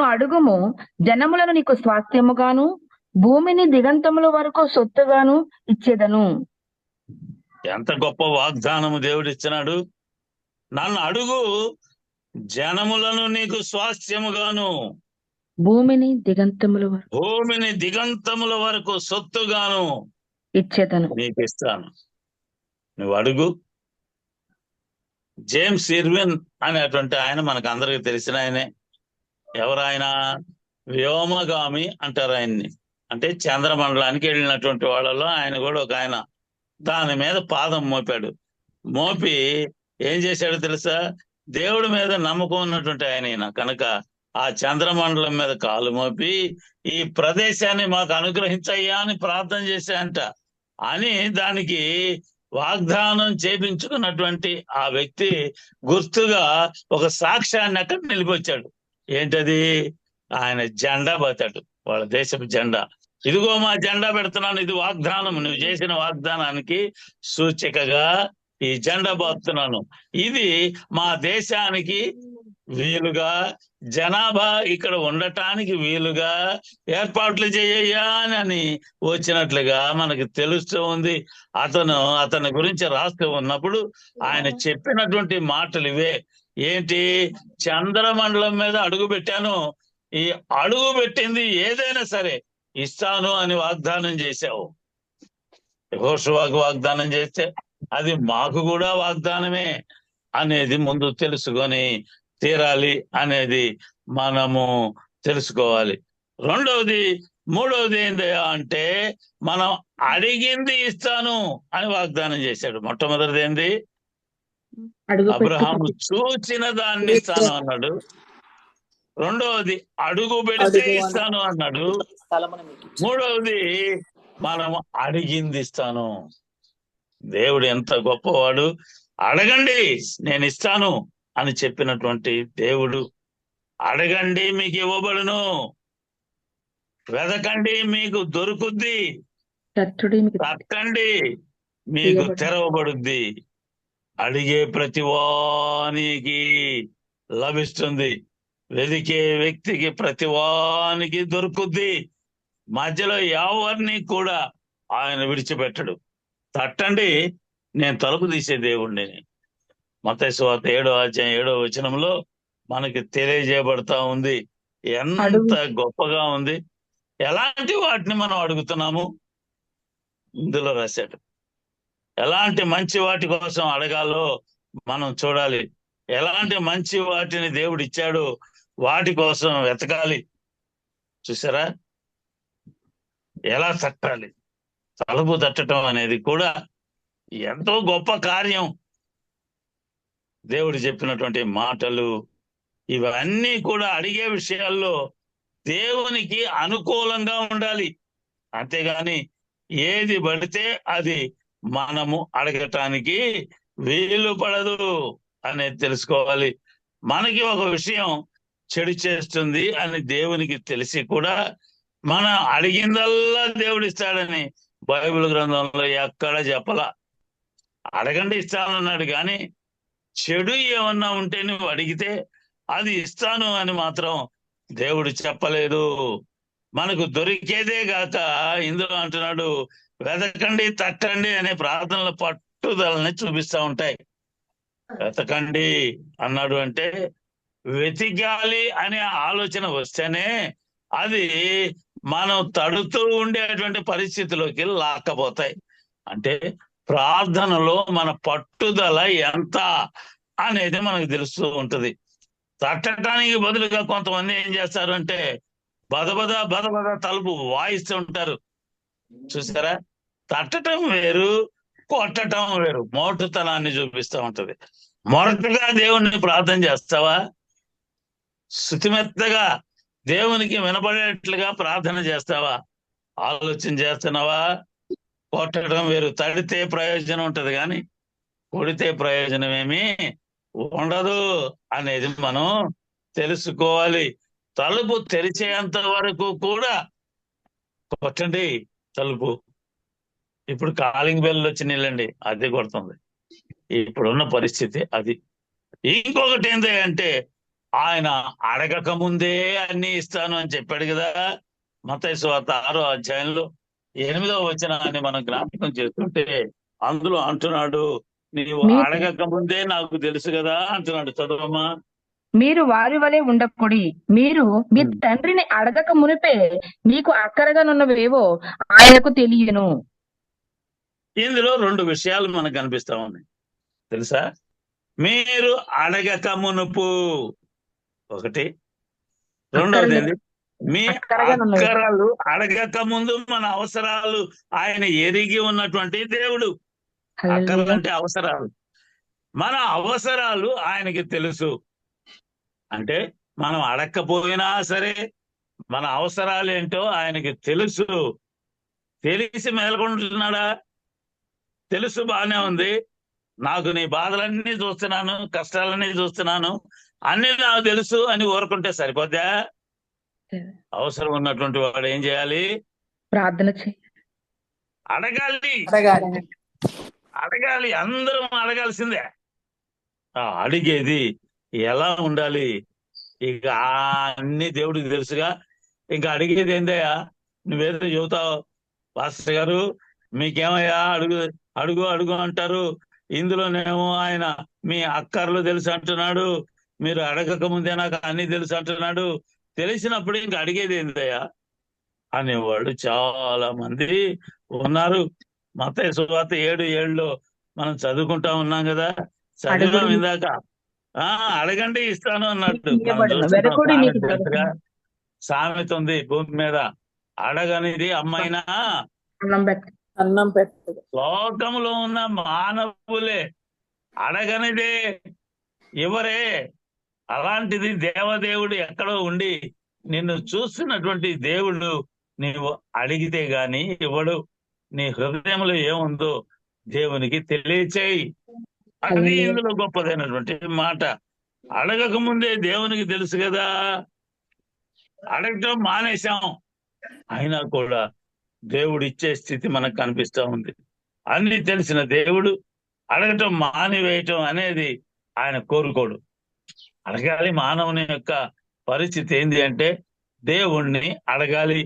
అడుగుము, జనములను నీకు స్వాస్థ్యముగాను భూమిని దిగంతముల వరకు సొత్తుగాను ఇచ్చేదను. ఎంత గొప్ప వాగ్దానము దేవుడు ఇచ్చినాడు. నన్ను అడుగు, జనములను నీకు స్వాస్థ్యముగాను భూమిని దిగంతముల వరకు సొత్తుగాను ఇచ్చేదను, నీకు ఇస్తాను. నువ్వు అడుగు. జేమ్స్ ఇర్విన్ అనేటువంటి ఆయన మనకు అందరికి తెలిసిన ఆయనే. ఎవరాయన? వ్యోమగామి అంటారు ఆయన్ని. అంటే చంద్రమండలానికి వెళ్ళినటువంటి వాళ్ళలో ఆయన కూడా ఒక ఆయన. దాని మీద పాదం మోపాడు. మోపి ఏం చేశాడో తెలుసా? దేవుడి మీద నమ్మకం ఉన్నటువంటి ఆయన కనుక ఆ చంద్రమండలం మీద కాలు మోపి ఈ ప్రదేశాన్ని మాకు అనుగ్రహించయ్యా అని ప్రార్థన చేశాయంట. అని దానికి వాగ్దానం చేపించుకున్నటువంటి ఆ వ్యక్తి గుర్తుగా ఒక సాక్ష్యాన్ని అక్కడ నిలిపొచ్చాడు. ఏంటది? ఆయన జెండా పోతాడు, వాళ్ళ దేశపు జెండా. ఇదిగో మా జెండా పెడుతున్నాను, ఇది వాగ్దానం, నువ్వు చేసిన వాగ్దానానికి సూచికగా ఈ జెండా పోతున్నాను. ఇది మా దేశానికి వీలుగా, జనాభా ఇక్కడ ఉండటానికి వీలుగా ఏర్పాట్లు చేయయ్యా అని వచ్చినట్లుగా మనకి తెలుస్తూ ఉంది. అతని గురించి రాస్తూ ఉన్నప్పుడు ఆయన చెప్పినటువంటి మాటలు ఇవే. ఏంటి? చంద్రమండలం మీద అడుగు పెట్టాను, ఈ అడుగు పెట్టింది ఏదైనా సరే ఇస్తాను అని వాగ్దానం చేశావు. యెహోషువకు వాగ్దానం చేస్తే అది మాకు కూడా వాగ్దానమే అనేది ముందు తెలుసుకొని తీరాలి అనేది మనము తెలుసుకోవాలి. మూడవది ఏందయ్యా అంటే, మనం అడిగింది ఇస్తాను అని వాగ్దానం చేశాడు. మొట్టమొదటిది ఏంది? అడుగు అబ్రహాము చూచిన దాన్ని ఇస్తాను అన్నాడు. రెండవది అడుగు పెడితే ఇస్తాను అన్నాడు. మూడవది మనం అడిగింది ఇస్తాను. దేవుడు ఎంత గొప్పవాడు. అడగండి నేను ఇస్తాను అని చెప్పినటువంటి దేవుడు. అడగండి మీకు ఇవ్వబడును, వెదకండి మీకు దొరుకుద్ది, తట్టండి మీకు తెరవబడుద్ది. అడిగే ప్రతి వానికి లభిస్తుంది, వెదికే వ్యక్తికి ప్రతి వానికి దొరుకుద్ది. మధ్యలో ఎవరిని కూడా ఆయన విడిచిపెట్టడు. తట్టండి నేను తలుపు తీసే దేవుణ్ణి. మత్తయి సువార్త 7వ అధ్యాయం 7వ వచనంలో మనకి తెలియజేయబడతా ఉంది. ఎంత గొప్పగా ఉంది. ఎలాంటి వాటిని మనం అడుగుతున్నాము ఇందులో రాశాడు. ఎలాంటి మంచి వాటి కోసం అడగాలో మనం చూడాలి. ఎలాంటి మంచి వాటిని దేవుడు ఇచ్చాడో వాటి కోసం వెతకాలి. చూసారా ఎలా తట్టాలి. తలుపు తట్టడం అనేది కూడా ఎంతో గొప్ప కార్యం. దేవుడు చెప్పినటువంటి మాటలు ఇవన్నీ కూడా అడిగే విషయాల్లో దేవునికి అనుకూలంగా ఉండాలి. అంతేగాని ఏది పడితే అది మనము అడగటానికి వీలు పడదు అనేది తెలుసుకోవాలి. మనకి ఒక విషయం చెడు చేస్తుంది అని దేవునికి తెలిసి కూడా మనం అడిగిందల్లా దేవుడు ఇస్తాడని బైబిల్ గ్రంథంలో ఎక్కడ చెప్పలా. అడగండి ఇస్తానన్నాడు, కానీ చెడు ఏమన్నా ఉంటే నువ్వు అడిగితే అది ఇస్తాను అని మాత్రం దేవుడు చెప్పలేదు. మనకు దొరికేదే గాక ఇందులో అంటున్నాడు వెతకండి తట్టండి అనే ప్రార్థనల పట్టుదలని చూపిస్తా ఉంటాయి. వెతకండి అన్నాడు అంటే వెతికాలి అనే ఆలోచన వస్తేనే అది మనం తడుతూ ఉండేటువంటి పరిస్థితిలోకి లాక్కపోతాయి. అంటే ప్రార్థనలో మన పట్టుదల ఎంత అనేది మనకు తెలుస్తూ ఉంటది. తట్టడానికి బదులుగా కొంతమంది ఏం చేస్తారు అంటే బదబద తలుపు వాయిస్తూ ఉంటారు. చూసారా, తట్టడం వేరు, కొట్టడం వేరు. మోటుతనాన్ని చూపిస్తూ ఉంటది. మొరటుగా దేవుణ్ణి ప్రార్థన చేస్తావా? శుతిమెత్తగా దేవునికి వినపడేట్లుగా ప్రార్థన చేస్తావా? ఆలోచన చేస్తున్నావా? కొట్టడం వేరు. తడితే ప్రయోజనం ఉంటది కానీ కొడితే ప్రయోజనం ఏమీ ఉండదు అనేది మనం తెలుసుకోవాలి. తలుపు తెరిచేంత వరకు కూడా కొట్టండి తలుపు. ఇప్పుడు కాలింగ్ బెల్ వచ్చి నిల్లండి, అదే కొడుతుంది. ఇప్పుడున్న పరిస్థితి అది. ఇంకొకటి ఏంటి అంటే ఆయన అడగక ముందే అన్ని ఇస్తాను అని చెప్పాడు కదా. మత్తయి సువార్త 6వ అధ్యాయంలో 8వ వచనాన్ని మనం జ్ఞాపకం చేస్తుంటే అందులో అంటున్నాడు, నీవు అడగక ముందే నాకు తెలుసు కదా అంటున్నాడు. చదవమ్మా. మీరు వారి వలె ఉండకుడి, మీరు మీ తండ్రిని అడగక మునిపే మీకు అక్కరగానున్నవేవో ఆయనకు తెలియను. ఇందులో 2 విషయాలు మనకు కనిపిస్తా ఉన్నాయి తెలుసా. మీరు అడగక మునుపు ఒకటి, రెండవది మీ అక్కరలు అడగక ముందు మన అవసరాలు ఆయన ఎరిగి ఉన్నటువంటి దేవుడు. అక్కర్లు అంటే అవసరాలు. మన అవసరాలు ఆయనకి తెలుసు. అంటే మనం అడగకపోయినా సరే మన అవసరాలు ఏంటో ఆయనకి తెలుసు. తెలిసి మేల్కొంటున్నాడా? తెలుసు, బాగానే ఉంది. నాకు నీ బాధలన్నీ చూస్తున్నాను, కష్టాలన్నీ చూస్తున్నాను, అన్ని నాకు తెలుసు అని ఊరుకుంటే సరిపోద్దా? అవసరం ఉన్నటువంటి వాడు ఏం చేయాలి? ప్రార్థన అడగాలి. అందరం అడగాల్సిందే. అడిగేది ఎలా ఉండాలి? ఇక అన్ని దేవుడికి తెలుసుగా. ఇంకా అడిగేది ఏందయ్యా? నువ్వేదో చెబుతావు, పాస్టర్ గారు మీకేమయ్యా అడుగు అంటారు. ఇందులోనేమో ఆయన మీ అక్కర్లు తెలుసు అంటున్నాడు, మీరు అడగక ముందే నాకు అన్ని తెలుసు అంటున్నాడు. తెలిసినప్పుడు ఇంకా అడిగేది ఏందయ్యా అనేవాళ్ళు చాలా మంది ఉన్నారు. మత్తయి సువార్త 7:7 మనం చదువుకుంటా ఉన్నాం కదా, చదివాం ఇందాక. అడగండి ఇస్తాను అన్నట్టు. సామెత ఉంది భూమి మీద, అడగనిది అమ్మైనా అన్నం పెట్టదు. లోకంలో ఉన్న మానవులే అడగనిదే ఎవరే. అలాంటిది దేవదేవుడు ఎక్కడో ఉండి నిన్ను చూస్తున్నటువంటి దేవుడు నీవు అడిగితే గాని ఇవ్వడు. నీ హృదయంలో ఏముందో దేవునికి తెలియచేయి. అది ఇందులో గొప్పదైనటువంటి మాట. అడగక ముందే దేవునికి తెలుసు కదా. అడగటం మానేశాం, అయినా కూడా దేవుడు ఇచ్చే స్థితి మనకు కనిపిస్తా ఉంది. అన్ని తెలిసిన దేవుడు అడగటం మానివేయటం అనేది ఆయన కోరుకోడు. అడగాలి. మానవుని యొక్క పరిస్థితి ఏంటి అంటే దేవుణ్ణి అడగాలి.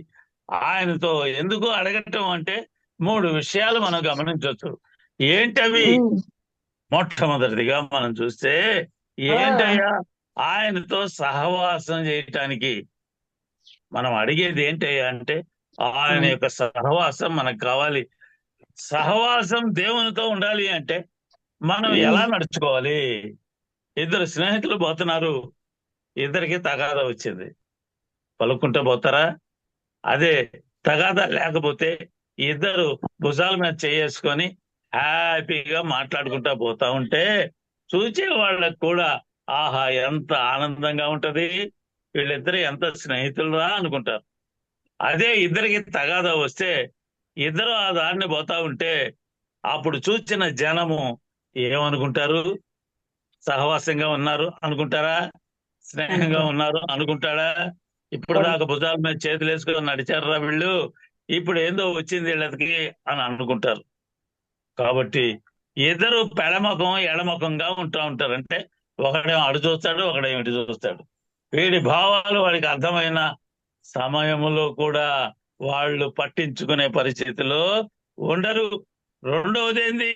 ఆయనతో ఎందుకు అడగటం అంటే 3 విషయాలు మనం గమనించవచ్చు. ఏంటవి? మొట్టమొదటిదిగా మనం చూస్తే ఏంటయ్యా, ఆయనతో సహవాసం చేయటానికి మనం అడిగేది ఏంటయ్యా అంటే ఆయన యొక్క సహవాసం మనకు కావాలి. సహవాసం దేవునితో ఉండాలి అంటే మనం ఎలా నడుచుకోవాలి? 2 స్నేహితులు పోతున్నారు, ఇద్దరికి తగాదా వచ్చింది, పలుకుంటూ పోతారా? అదే తగాదా లేకపోతే ఇద్దరు భుజాల మీద చేసుకొని హ్యాపీగా మాట్లాడుకుంటా పోతా ఉంటే చూసే వాళ్ళకు కూడా ఆహా ఎంత ఆనందంగా ఉంటది, వీళ్ళిద్దరు ఎంత స్నేహితులురా అనుకుంటారు. అదే ఇద్దరికి తగాదా వస్తే ఇద్దరు ఆ దారిని పోతా ఉంటే అప్పుడు చూసిన జనము ఏమనుకుంటారు? సహవాసంగా ఉన్నారు అనుకుంటారా? స్నేహంగా ఉన్నారు అనుకుంటాడా? ఇప్పుడు దాకా భుజాల మీద చేతులు వేసుకొని నడిచారా వీళ్ళు, ఇప్పుడు ఏందో వచ్చింది వీళ్ళకి అని అనుకుంటారు. కాబట్టి ఇద్దరు పెడముఖం ఎడముఖంగా ఉంటారు. అంటే ఒకడేమో అడు చూస్తాడు, ఒకడేమో ఇటు చూస్తాడు. వీడి భావాలు వాడికి అర్థమైన సమయంలో కూడా వాళ్ళు పట్టించుకునే పరిస్థితిలో ఉండరు. రెండవది ఏంది?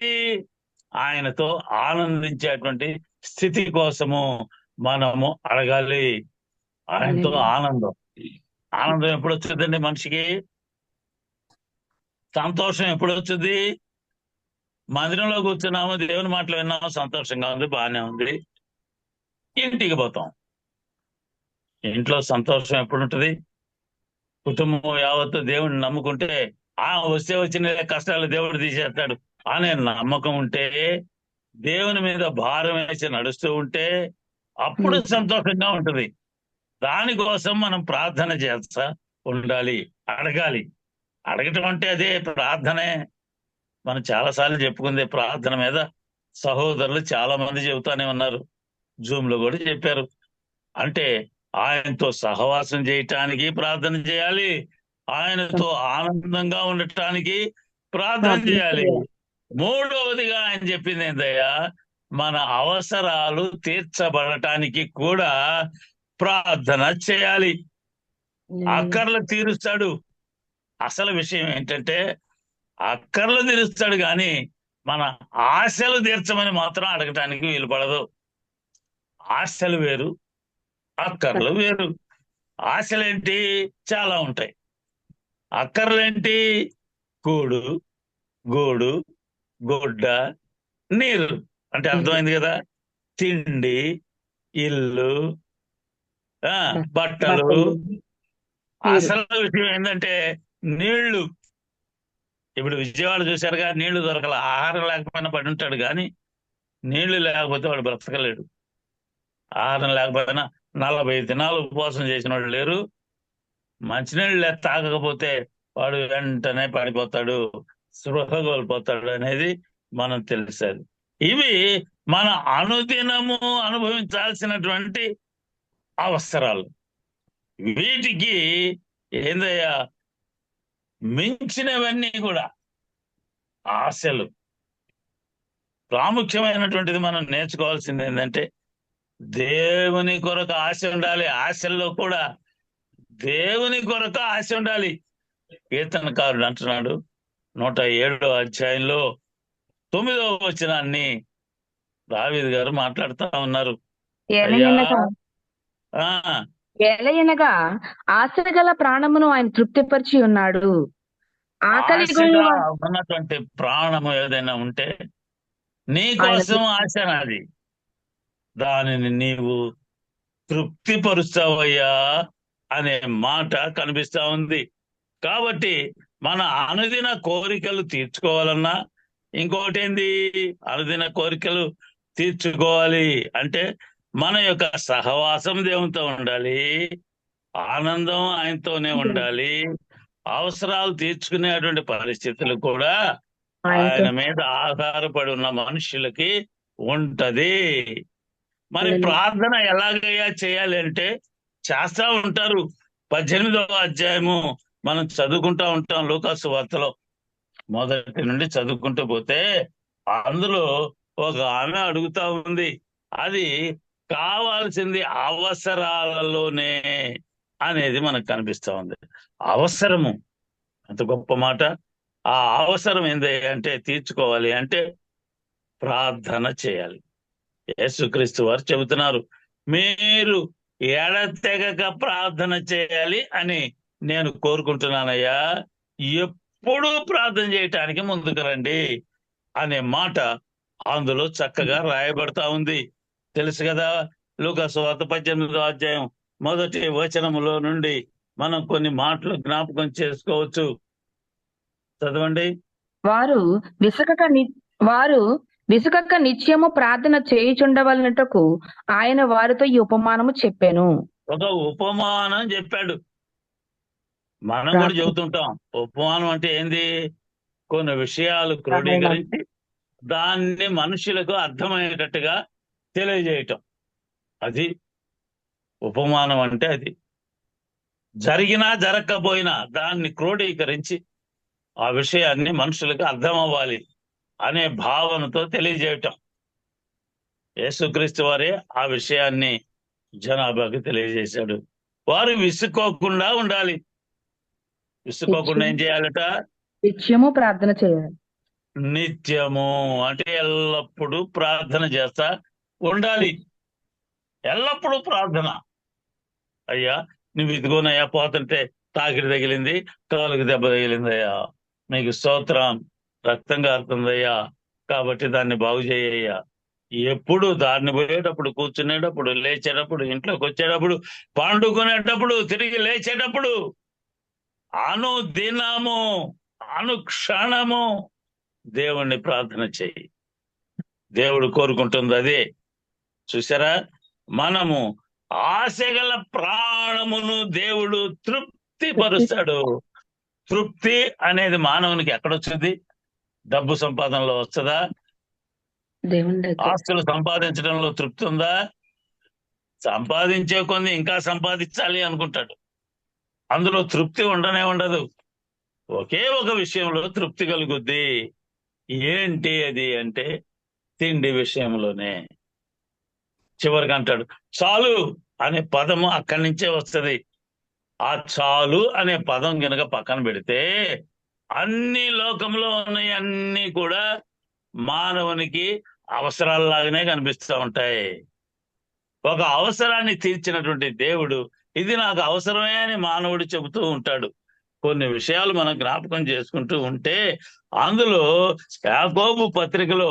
ఆయనతో ఆనందించేటువంటి స్థితి కోసము మనము అడగాలి. ఆయనతో ఆనందం ఎప్పుడు వచ్చిందండి మనిషికి? సంతోషం ఎప్పుడు వచ్చింది? మందిరంలో కూర్చున్నాము, దేవుని మాటలు విన్నాము, సంతోషంగా ఉంది, బాగానే ఉంది, ఇంటికి పోతాం. ఇంట్లో సంతోషం ఎప్పుడు ఉంటుంది? కుటుంబం యావత్తు దేవుడిని నమ్ముకుంటే వస్తే వచ్చిన కష్టాలు దేవుడు తీసేస్తాడు అనే నమ్మకం ఉంటే, దేవుని మీద భారం వేసి నడుస్తూ ఉంటే అప్పుడు సంతోషంగా ఉంటుంది. దానికోసం మనం ప్రార్థన చేస్తా ఉండాలి, అడగాలి. అడగటం అంటే అదే ప్రార్థనే. మనం చాలాసార్లు చెప్పుకుందే ప్రార్థన మీద. సహోదరులు చాలా మంది చెబుతానే ఉన్నారు, జూమ్ లో కూడా చెప్పారు. అంటే ఆయనతో సహవాసం చేయటానికి ప్రార్థన చేయాలి, ఆయనతో ఆనందంగా ఉండటానికి ప్రార్థన చేయాలి. మూడవదిగా ఆయన చెప్పింది ఏంటయ్యా, మన అవసరాలు తీర్చబడటానికి కూడా ప్రార్థన చేయాలి. అక్కర్లు తీరుస్తాడు. అసలు విషయం ఏంటంటే అక్కర్లు తీరుస్తాడు, కానీ మన ఆశలు తీర్చమని మాత్రం అడగటానికి వీలు పడదు. ఆశలు వేరు, అక్కర్లు వేరు. ఆశలేంటి? చాలా ఉంటాయి. అక్కర్లేంటి? కూడు, గూడు, గుడ్డ, నీరు. అంటే అర్థమైంది కదా? తిండి, ఇల్లు, బట్టలు. అసలు విషయం ఏంటంటే నీళ్లు. ఇప్పుడు విజయవాడ చూశారుగా, నీళ్లు దొరకల. ఆహారం లేకపోయినా పడి ఉంటాడు, కానీ నీళ్లు లేకపోతే వాడు బ్రతకలేడు. ఆహారం లేకపోయినా 40 దినాలు ఉపవాసం చేసిన వాళ్ళు లేరు. మంచినీళ్ళు తాగకపోతే వాడు వెంటనే పడిపోతాడు, స్పృహ కోల్పోతాడు అనేది మనం తెలుసది. ఇవి మన అనుదినము అనుభవించాల్సినటువంటి అవసరాలు. వీటికి ఏందయ్యా మించినవన్నీ కూడా ఆశలు. ప్రాముఖ్యమైనటువంటిది మనం నేర్చుకోవాల్సింది ఏంటంటే దేవుని కొరకు ఆశ ఉండాలి. ఆశల్లో కూడా దేవుని కొరకు ఆశ ఉండాలి. కీర్తనకారుడు అంటున్నాడు 107వ అధ్యాయంలో 9వ వచనాన్ని దావీదు గారు మాట్లాడుతా ఉన్నారు. ఎలయనగా ఆశ గల ప్రాణమును ఆయన తృప్తిపరిచి ఉన్నాడు. ఉన్నటువంటి ప్రాణము ఏదైనా ఉంటే నీ కోసం ఆశ నాది, దానిని నీవు తృప్తిపరుస్తావయ్యా అనే మాట కనిపిస్తా ఉంది. కాబట్టి మన అనుదిన కోరికలు తీర్చుకోవాలన్నా ఇంకోటి ఏంది? అనుదిన కోరికలు తీర్చుకోవాలి అంటే మన యొక్క సహవాసం దేవునితో ఉండాలి, ఆనందం ఆయనతోనే ఉండాలి, అవసరాలు తీర్చుకునేటువంటి పరిస్థితులు కూడా ఆయన మీద ఆధారపడి ఉన్న మనుషులకి ఉంటది. మరి ప్రార్థన ఎలాగయ్యా చేయాలి అంటే చేస్తా ఉంటారు. 18వ అధ్యాయము మనం చదువుకుంటా ఉంటాం లూకాసు వార్తలో, మొదటి నుండి చదువుకుంటూ పోతే అందులో ఒక ఆమె అడుగుతా ఉంది, అది కావాల్సింది అవసరాలలోనే అనేది మనకు కనిపిస్తా ఉంది. అవసరము అంత గొప్ప మాట. ఆ అవసరం ఏంది అంటే తీర్చుకోవాలి అంటే ప్రార్థన చేయాలి. యేసుక్రీస్తు వారు చెబుతున్నారు, మీరు ఎడతెగక ప్రార్థన చేయాలి అని నేను కోరుకుంటున్నానయ్యా, ఎప్పుడూ ప్రార్థన చేయటానికి ముందుకు రండి అనే మాట అందులో చక్కగా రాయబడతా ఉంది. తెలుసు కదా, లూకాసు వార్త 18వ అధ్యాయం మొదటి వచనములో నుండి మనం కొన్ని మాటలు జ్ఞాపకం చేసుకోవచ్చు. చదవండి. వారు విసుకక నిత్యము ప్రార్థన చేయుచుండవలనటకు ఆయన వారితో ఈ ఉపమానము చెప్పాను. ఒక ఉపమానం చెప్పాడు. మనం కూడా చెబుతుంటాం ఉపమానం అంటే ఏంది, కొన్ని విషయాలు క్రోడీకరించి దాన్ని మనుషులకు అర్థమయ్యేటట్టుగా తెలియజేయటం, అది ఉపమానం అంటే. అది జరిగినా జరగకపోయినా దాన్ని క్రోడీకరించి ఆ విషయాన్ని మనుషులకు అర్థం అవ్వాలి అనే భావనతో తెలియజేయటం. యేసుక్రీస్తు వారే ఆ విషయాన్ని జనాభాకి తెలియజేశాడు. వారు విసుక్కోకుండా ఉండాలి. విసుక్కోకుండా ఏం చేయాలట? నిత్యము ప్రార్థన చేయాలి. నిత్యము అంటే ఎల్లప్పుడూ ప్రార్థన చేస్తా ఉండాలి. ఎల్లప్పుడూ ప్రార్థన. అయ్యా నువ్వు ఇదిగోనయ్యా, పోతుంటే తాకిడి తగిలింది, కాలుకి దెబ్బ తగిలిందయ్యా, నీకు స్తోత్రం, రక్తం కారుతుందయ్యా, కాబట్టి దాన్ని బాగు చేయ్యా. ఎప్పుడు దారిని పోయేటప్పుడు, కూర్చునేటప్పుడు, లేచేటప్పుడు, ఇంట్లోకి వచ్చేటప్పుడు, పండుకునేటప్పుడు, తిరిగి లేచేటప్పుడు, అనుదినము అనుక్షణము దేవుణ్ణి ప్రార్థన చెయ్యి. దేవుడు కోరుకుంటుంది అదే. చూసారా, మనము ఆశగల ప్రాణమును దేవుడు తృప్తి పరుస్తాడు. తృప్తి అనేది మానవునికి ఎక్కడొచ్చింది? డబ్బు సంపాదనలో వస్తుందా? ఆస్తులు సంపాదించడంలో తృప్తి ఉందా? సంపాదించే కొన్ని ఇంకా సంపాదించాలి అనుకుంటాడు, అందులో తృప్తి ఉండనే ఉండదు. ఒకే ఒక విషయంలో తృప్తి కలుగుద్ది. ఏంటి అది అంటే తిండి విషయంలోనే. చివరికి అంటాడు చాలు అనే పదము అక్కడి నుంచే వస్తుంది. ఆ చాలు అనే పదం కనుక పక్కన పెడితే అన్ని లోకంలో ఉన్నాయి అన్ని కూడా మానవునికి అవసరాలలాగానే కనిపిస్తూ ఉంటాయి. ఒక అవసరాన్ని తీర్చినటువంటి దేవుడు ఇది నాకు అవసరమే అని మానవుడు చెబుతూ ఉంటాడు. కొన్ని విషయాలు మనం జ్ఞాపకం చేసుకుంటూ ఉంటే అందులో యాకోబు పత్రికలో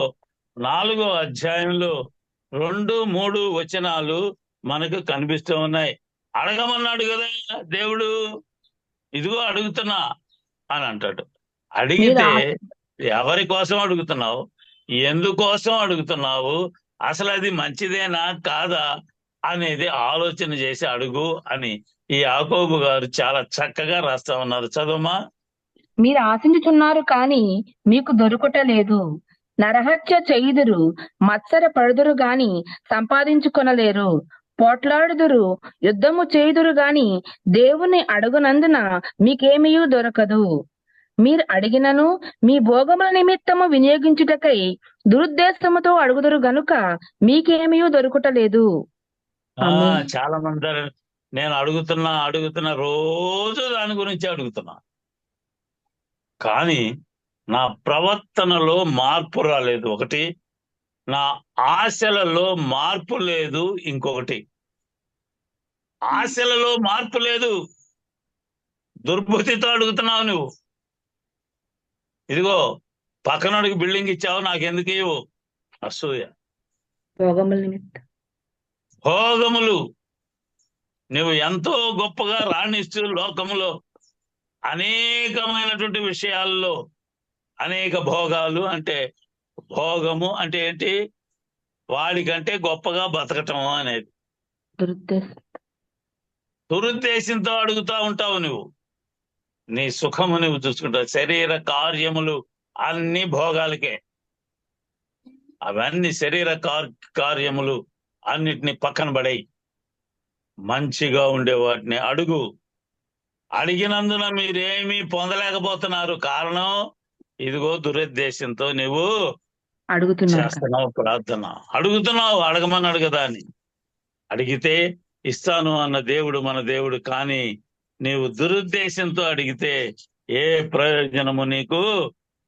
4వ అధ్యాయంలో 2-3 వచనాలు మనకు కనిపిస్తూ ఉన్నాయి. అడగమన్నాడు కదా దేవుడు, ఇదిగో అడుగుతున్నా అని అంటాడు. అడిగితే ఎవరి కోసం అడుగుతున్నావు, ఎందుకోసం అడుగుతున్నావు, అసలు అది మంచిదేనా కాదా అనేది ఆలోచన చేసి అడుగు అని ఈ యాకోబు గారు చాలా చక్కగా రాస్తా ఉన్నారు. చదువుమా. మీరు ఆశించుచున్నారు కానీ మీకు దొరుకుటలేదు, నరహత్య చేయుదురు, మత్సర పడుదురు గాని సంపాదించుకొనలేరు, పోట్లాడుదురు, యుద్ధము చేయుదురు గాని దేవుని అడుగునందున మీకేమీ దొరకదు. మీరు అడిగినను మీ భోగముల నిమిత్తము వినియోగించుటకై దురుద్దేశముతో అడుగుదురు గనుక మీకేమీ దొరుకుటలేదు. చాలా మంది నేను అడుగుతున్నా రోజు దాని గురించి అడుగుతున్నా, కానీ నా ప్రవర్తనలో మార్పు రాలేదు. ఒకటి, నా ఆశలలో మార్పు లేదు. ఇంకొకటి, ఆశలలో మార్పు లేదు, దుర్బుద్ధితో అడుగుతున్నావు నువ్వు. ఇదిగో పక్కనోడికి బిల్డింగ్ ఇచ్చావు, నాకెందుకు ఇవ్వు? అసూయ, భోగములు. నువ్వు ఎంతో గొప్పగా రాణిస్తూ లోకములో అనేకమైనటువంటి విషయాల్లో, అనేక భోగాలు అంటే, భోగము అంటే ఏంటి? వాడికంటే గొప్పగా బతకటం అనేది. దురుద్దేశం. దురుద్దేశంతో అడుగుతా ఉంటావు నువ్వు. నీ సుఖము నువ్వు చూసుకుంటావు. శరీర కార్యములు అన్ని భోగాలకే. అవన్నీ శరీర కార్యములు అన్నిటిని పక్కన పడేయి. మంచిగా ఉండే వాటిని అడుగు. అడిగినందున మీరేమీ పొందలేకపోతున్నారు. కారణం ఇదిగో దురుద్దేశంతో నువ్వు అడుగుతున్నారు కదా. చేస్తున్నావు ప్రార్థన. అడుగుతున్నావు, అడగమన్నాడు కదా అని. అడిగితే ఇస్తాను అన్న దేవుడు మన దేవుడు. కానీ నీవు దురుద్దేశంతో అడిగితే ఏ ప్రయోజనము నీకు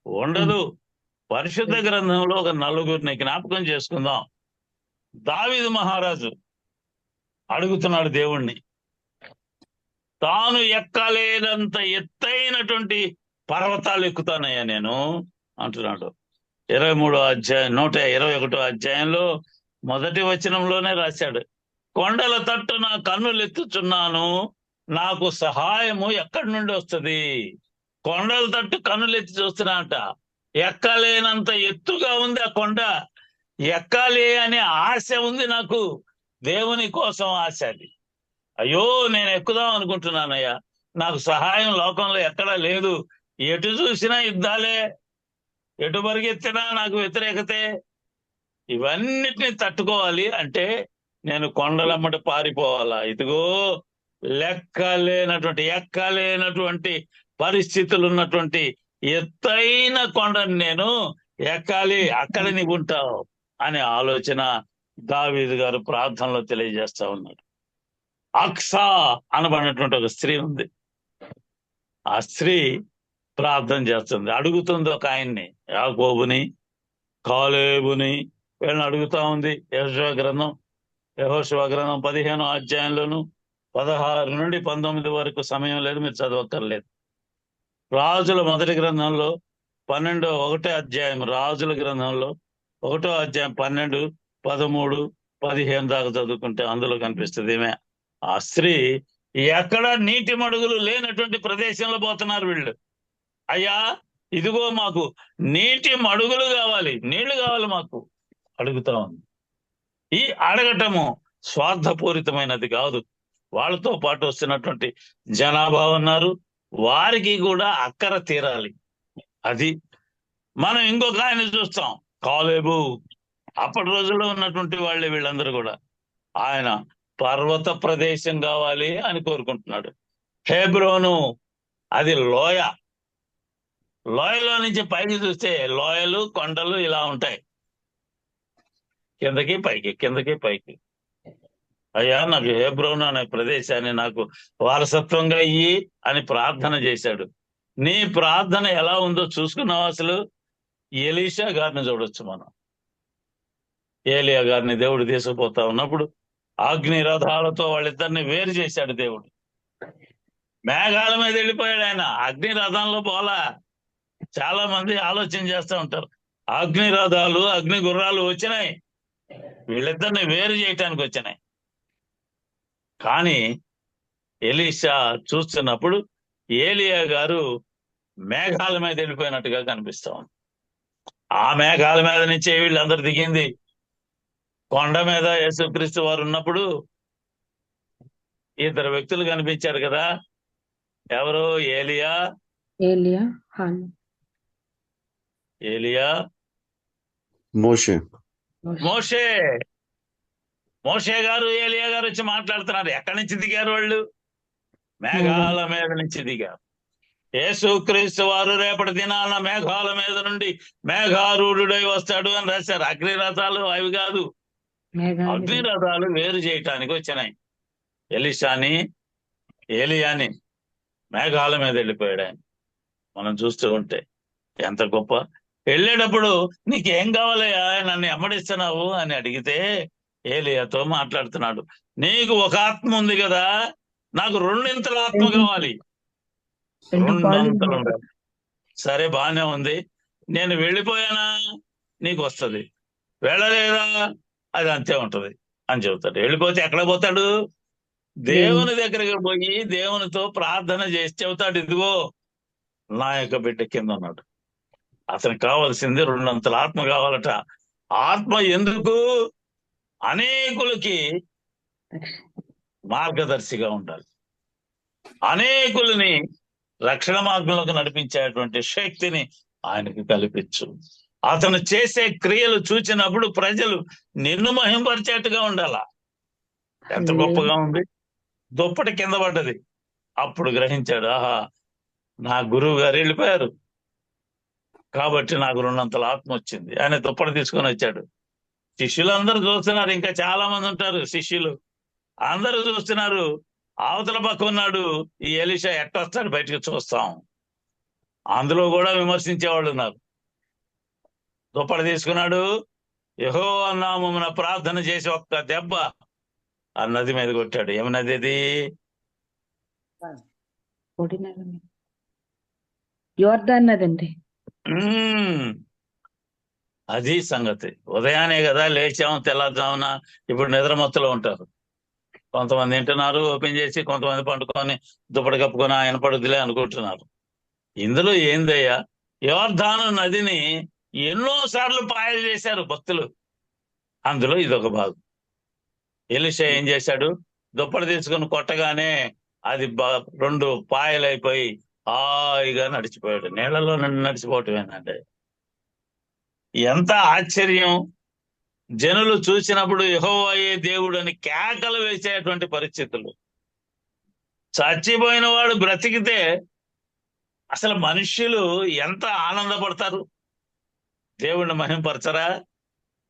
ఉండదు. పరిశుద్ధ గ్రంథంలో ఒక నలుగురిని జ్ఞాపకం చేసుకుందాం. దావీదు మహారాజు అడుగుతున్నాడు దేవుణ్ణి. తాను ఎక్కలేనంత ఎత్తైనటువంటి పర్వతాలు ఎక్కుతానయ్యా నేను అంటున్నాడు. 23వ అధ్యాయం 121వ అధ్యాయంలో మొదటి వచనంలోనే రాశాడు, కొండల తట్టు నా కన్నులు ఎత్తుచున్నాను, నాకు సహాయము ఎక్కడి నుండి వస్తుంది. కొండల తట్టు కన్నులు ఎత్తి చూస్తున్నా అంట. ఎక్కలేనంత ఎత్తుగా ఉంది ఆ కొండ. ఎక్కాలి అనే ఆశ ఉంది నాకు. దేవుని కోసం ఆశ అది. అయ్యో నేను ఎక్కుదాం అనుకుంటున్నానయ్యా, నాకు సహాయం లోకంలో ఎక్కడా లేదు. ఎటు చూసినా యుద్ధాలే, ఎటు పరిగెత్తినా నాకు వ్యతిరేకతే. ఇవన్నిటిని తట్టుకోవాలి అంటే నేను కొండలమ్మటి పారిపోవాలా? ఇదిగో ఎక్కలేనటువంటి పరిస్థితులు ఉన్నటువంటి ఎత్తైన కొండను నేను ఎక్కాలి, అక్కడ నీవు ఉంటావు అనే ఆలోచన దావీదు గారు ప్రార్థనలో తెలియజేస్తా ఉన్నాడు. అక్సా అనబడినటువంటి ఒక స్త్రీ ఉంది. ఆ స్త్రీ ప్రార్థన చేస్తుంది, అడుగుతుంది ఒక ఆయన్ని, యాకోబుని కాలేబుని వీళ్ళని అడుగుతా ఉంది. యెహోషువ గ్రంథం 15వ అధ్యాయంలోను 16 నుండి 19 వరకు సమయం లేదు, మీరు చదవక్కర్లేదు. రాజుల మొదటి గ్రంథంలో 1వ అధ్యాయం, రాజుల గ్రంథంలో 1వ అధ్యాయం 12, 13, 15 దాకా చదువుకుంటే అందులో కనిపిస్తుంది. ఈమె ఆ స్త్రీ ఎక్కడ నీటి మడుగులు లేనటువంటి ప్రదేశంలో పోతున్నారు వీళ్ళు. అయ్యా ఇదిగో మాకు నీటి మడుగులు కావాలి, నీళ్లు కావాలి మాకు అడుగుతా ఉంది. ఈ అడగటము స్వార్థపూరితమైనది కాదు. వాళ్ళతో పాటు వస్తున్నటువంటి జనాభా ఉన్నారు, వారికి కూడా అక్కర తీరాలి. అది మనం ఇంకొక ఆయన చూస్తాం, కాలేబు. అప్పటి రోజుల్లో ఉన్నటువంటి వాళ్ళే వీళ్ళందరూ కూడా. ఆయన పర్వత ప్రదేశం కావాలి అని కోరుకుంటున్నాడు. హెబ్రోను అది లోయ. లోయలో నుంచి పైకి చూస్తే లోయలు కొండలు ఇలా ఉంటాయి, కిందకి పైకి కిందకి పైకి. అయ్యా నాకు హెబ్రోను అనే ప్రదేశాన్ని నాకు వారసత్వంగా ఇయ్యి అని ప్రార్థన చేశాడు. నీ ప్రార్థన ఎలా ఉందో చూసుకున్నావు. అసలు ఎలీషా గారిని చూడొచ్చు మనం. ఏలియా గారిని దేవుడు తీసుకుపోతా ఉన్నప్పుడు అగ్ని రథాలతో వాళ్ళిద్దరిని వేరు చేశాడు దేవుడు. మేఘాల మీద వెళ్ళిపోయాడు ఆయన, అగ్ని రథంలో పోలా. చాలా మంది ఆలోచన చేస్తూ ఉంటారు, అగ్ని రథాలు అగ్ని గుర్రాలు వచ్చినాయి, వీళ్ళిద్దరిని వేరు చేయటానికి వచ్చినాయి. కానీ ఎలీషా చూస్తున్నప్పుడు ఏలియా గారు మేఘాల మీద వెళ్ళిపోయినట్టుగా కనిపిస్తా ఉంది. ఆ మేఘాల మీద నుంచే వీళ్ళందరూ దిగింది. కొండ మీద యేసుక్రీస్తు వారు ఉన్నప్పుడు 2 వ్యక్తులు కనిపించారు కదా. ఎవరు? ఏలియా మోషే. మోషే గారు ఏలియా గారు వచ్చి మాట్లాడుతున్నారు. ఎక్కడి నుంచి దిగారు వాళ్ళు? మేఘాల మీద నుంచి దిగారు. యేసుక్రీస్తు వారు రేపటి దినాన మేఘాల మీద నుండి మేఘారూఢుడై వస్తాడు అని రాశారు. అగ్ని రథాలు అవి కాదు, అగ్ని రథాలు వేరు చేయటానికి వచ్చినాయి. ఏలియాని మేఘాల మీద వెళ్ళిపోయాడు ఆయన. మనం చూస్తూ ఉంటే ఎంత గొప్ప. వెళ్ళేటప్పుడు నీకేం కావాలయ్యా, నన్ను ఎమ్మడిస్తున్నావు అని అడిగితే ఏలియాతో మాట్లాడుతున్నాడు. నీకు ఒక ఆత్మ ఉంది కదా, నాకు 2 ఆత్మ కావాలి. 2 ఉండాలి. సరే బానే ఉంది, నేను వెళ్ళిపోయానా నీకు వస్తుంది, వెళ్ళలేదా అది అంతే ఉంటది అని చెబుతాడు. వెళ్ళిపోతే ఎక్కడ పోతాడు? దేవుని దగ్గరికి పోయి దేవునితో ప్రార్థన చేసి చెబుతాడు, ఇదిగో నా యొక్క బిడ్డ కింద ఉన్నాడు, అతనికి కావాల్సింది 2 ఆత్మ కావాలట. ఆత్మ ఎందుకు? అనేకులకి మార్గదర్శిగా ఉండాలి. అనేకులని రక్షణ మార్గంలోకి నడిపించేటువంటి శక్తిని ఆయనకి కల్పించు. అతను చేసే క్రియలు చూచినప్పుడు ప్రజలు నిన్ను మహింపరిచేట్టుగా ఉండాలా. ఎంత గొప్పగా ఉంది. దుప్పటి కింద పడ్డది. అప్పుడు గ్రహించాడు, ఆహా, నా గురువు గారు వెళ్ళిపోయారు కాబట్టి నాకు 2 ఆత్మ వచ్చింది. ఆయన దుప్పటి తీసుకొని వచ్చాడు. శిష్యులందరూ చూస్తున్నారు. ఇంకా చాలా మంది ఉంటారు శిష్యులు, అందరూ చూస్తున్నారు. అవతల పక్క ఉన్నాడు ఈ ఎలీషా, ఎట్టొస్తాడు బయటకు చూస్తాం. అందులో కూడా విమర్శించేవాళ్ళు ఉన్నారు. దుప్పటి తీసుకున్నాడు, యెహోవా నామమున ప్రార్థన చేసి ఒక్క దెబ్బ ఆ నది మీద కొట్టాడు. ఏమి నది అది? యోర్దాన్ నదండి. అది సంగతి. ఉదయాన్నే కదా లేచాం, తెల్లారుజామున. ఇప్పుడు నిద్రమత్తులో ఉంటారు. కొంతమంది వింటున్నారు ఓపెన్ చేసి, కొంతమంది పండుకొని దుప్పటి కప్పుకొని ఆయన పడుద్దిలే అనుకుంటున్నారు. ఇందులో ఏందయ్యా, యోర్దాను నదిని ఎన్నోసార్లు పాయలు చేశారు భక్తులు. అందులో ఇదొక భాగం. ఎలీషా ఏం చేశాడు? దుప్పటి తీసుకుని కొట్టగానే అది 2 పాయలైపోయి హాయిగా నడిచిపోయాడు. నీళ్లలో నడిచిపోవటం ఏంటంటే ఎంత ఆశ్చర్యం. జనులు చూసినప్పుడు యెహోవాయే దేవుడు అని కేకలు వేసేటువంటి పరిస్థితులు. చచ్చిపోయిన వాడు బ్రతికితే అసలు మనుష్యులు ఎంత ఆనందపడతారు. దేవుణ్ణి మహింపరచరా?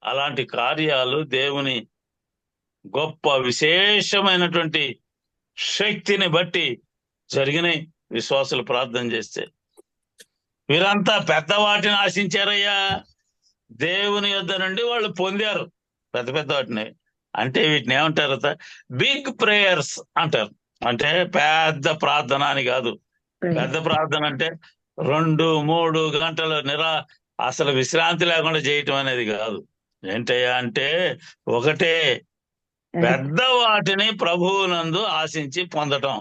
అలాంటి కార్యాలు దేవుని గొప్ప విశేషమైనటువంటి శక్తిని బట్టి జరిగినాయి. విశ్వాసులు ప్రార్థన చేస్తే వీరంతా పెద్ద వాటిని ఆశించారయ్యా. దేవుని యొద్ద నుండి వాళ్ళు పొందారు పెద్ద పెద్ద వాటిని. అంటే వీటిని ఏమంటారు? బిగ్ ప్రేయర్స్ అంటారు. అంటే పెద్ద ప్రార్థన అని కాదు. పెద్ద ప్రార్థన అంటే 2-3 గంటలు అసలు విశ్రాంతి లేకుండా చేయటం అనేది కాదు. ఏంటయ్యా అంటే ఒకటే, పెద్ద వాటిని ప్రభువునందు ఆశించి పొందటం.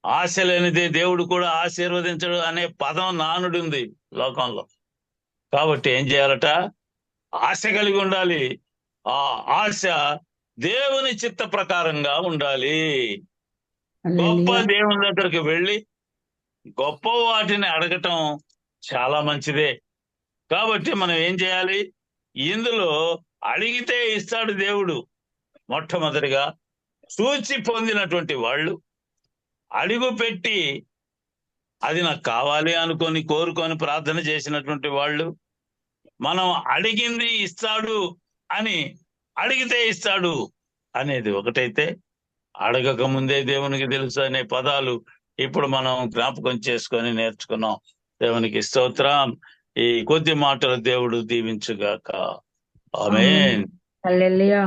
ఆశ లేనిదే దేవుడు కూడా ఆశీర్వదించడు అనే పదం నానుడి ఉంది లోకంలో. కాబట్టి ఏం చేయాలట? ఆశ కలిగి ఉండాలి. ఆ ఆశ దేవుని చిత్త ప్రకారంగా ఉండాలి. గొప్ప దేవుని దగ్గరికి వెళ్ళి గొప్ప వాటిని అడగటం చాలా మంచిదే. కాబట్టి మనం ఏం చేయాలి? ఇందులో అడిగితే ఇస్తాడు దేవుడు. మొట్టమొదటిగా చూచి పొందినటువంటి వాళ్ళు, అడుగు పెట్టి అది నాకు కావాలి అనుకొని కోరుకొని ప్రార్థన చేసినటువంటి వాళ్ళు, మనం అడిగింది ఇస్తాడు అని, అడిగితే ఇస్తాడు అనేది ఒకటైతే, అడగక ముందే దేవునికి తెలుసు అనే పదాలు ఇప్పుడు మనం జ్ఞాపకం చేసుకొని నేర్చుకున్నాం. దేవునికి స్తోత్రం. ఈ కొద్ది మాటలు దేవుడు దీవించుగాక. ఆమేన్. హల్లెలూయా.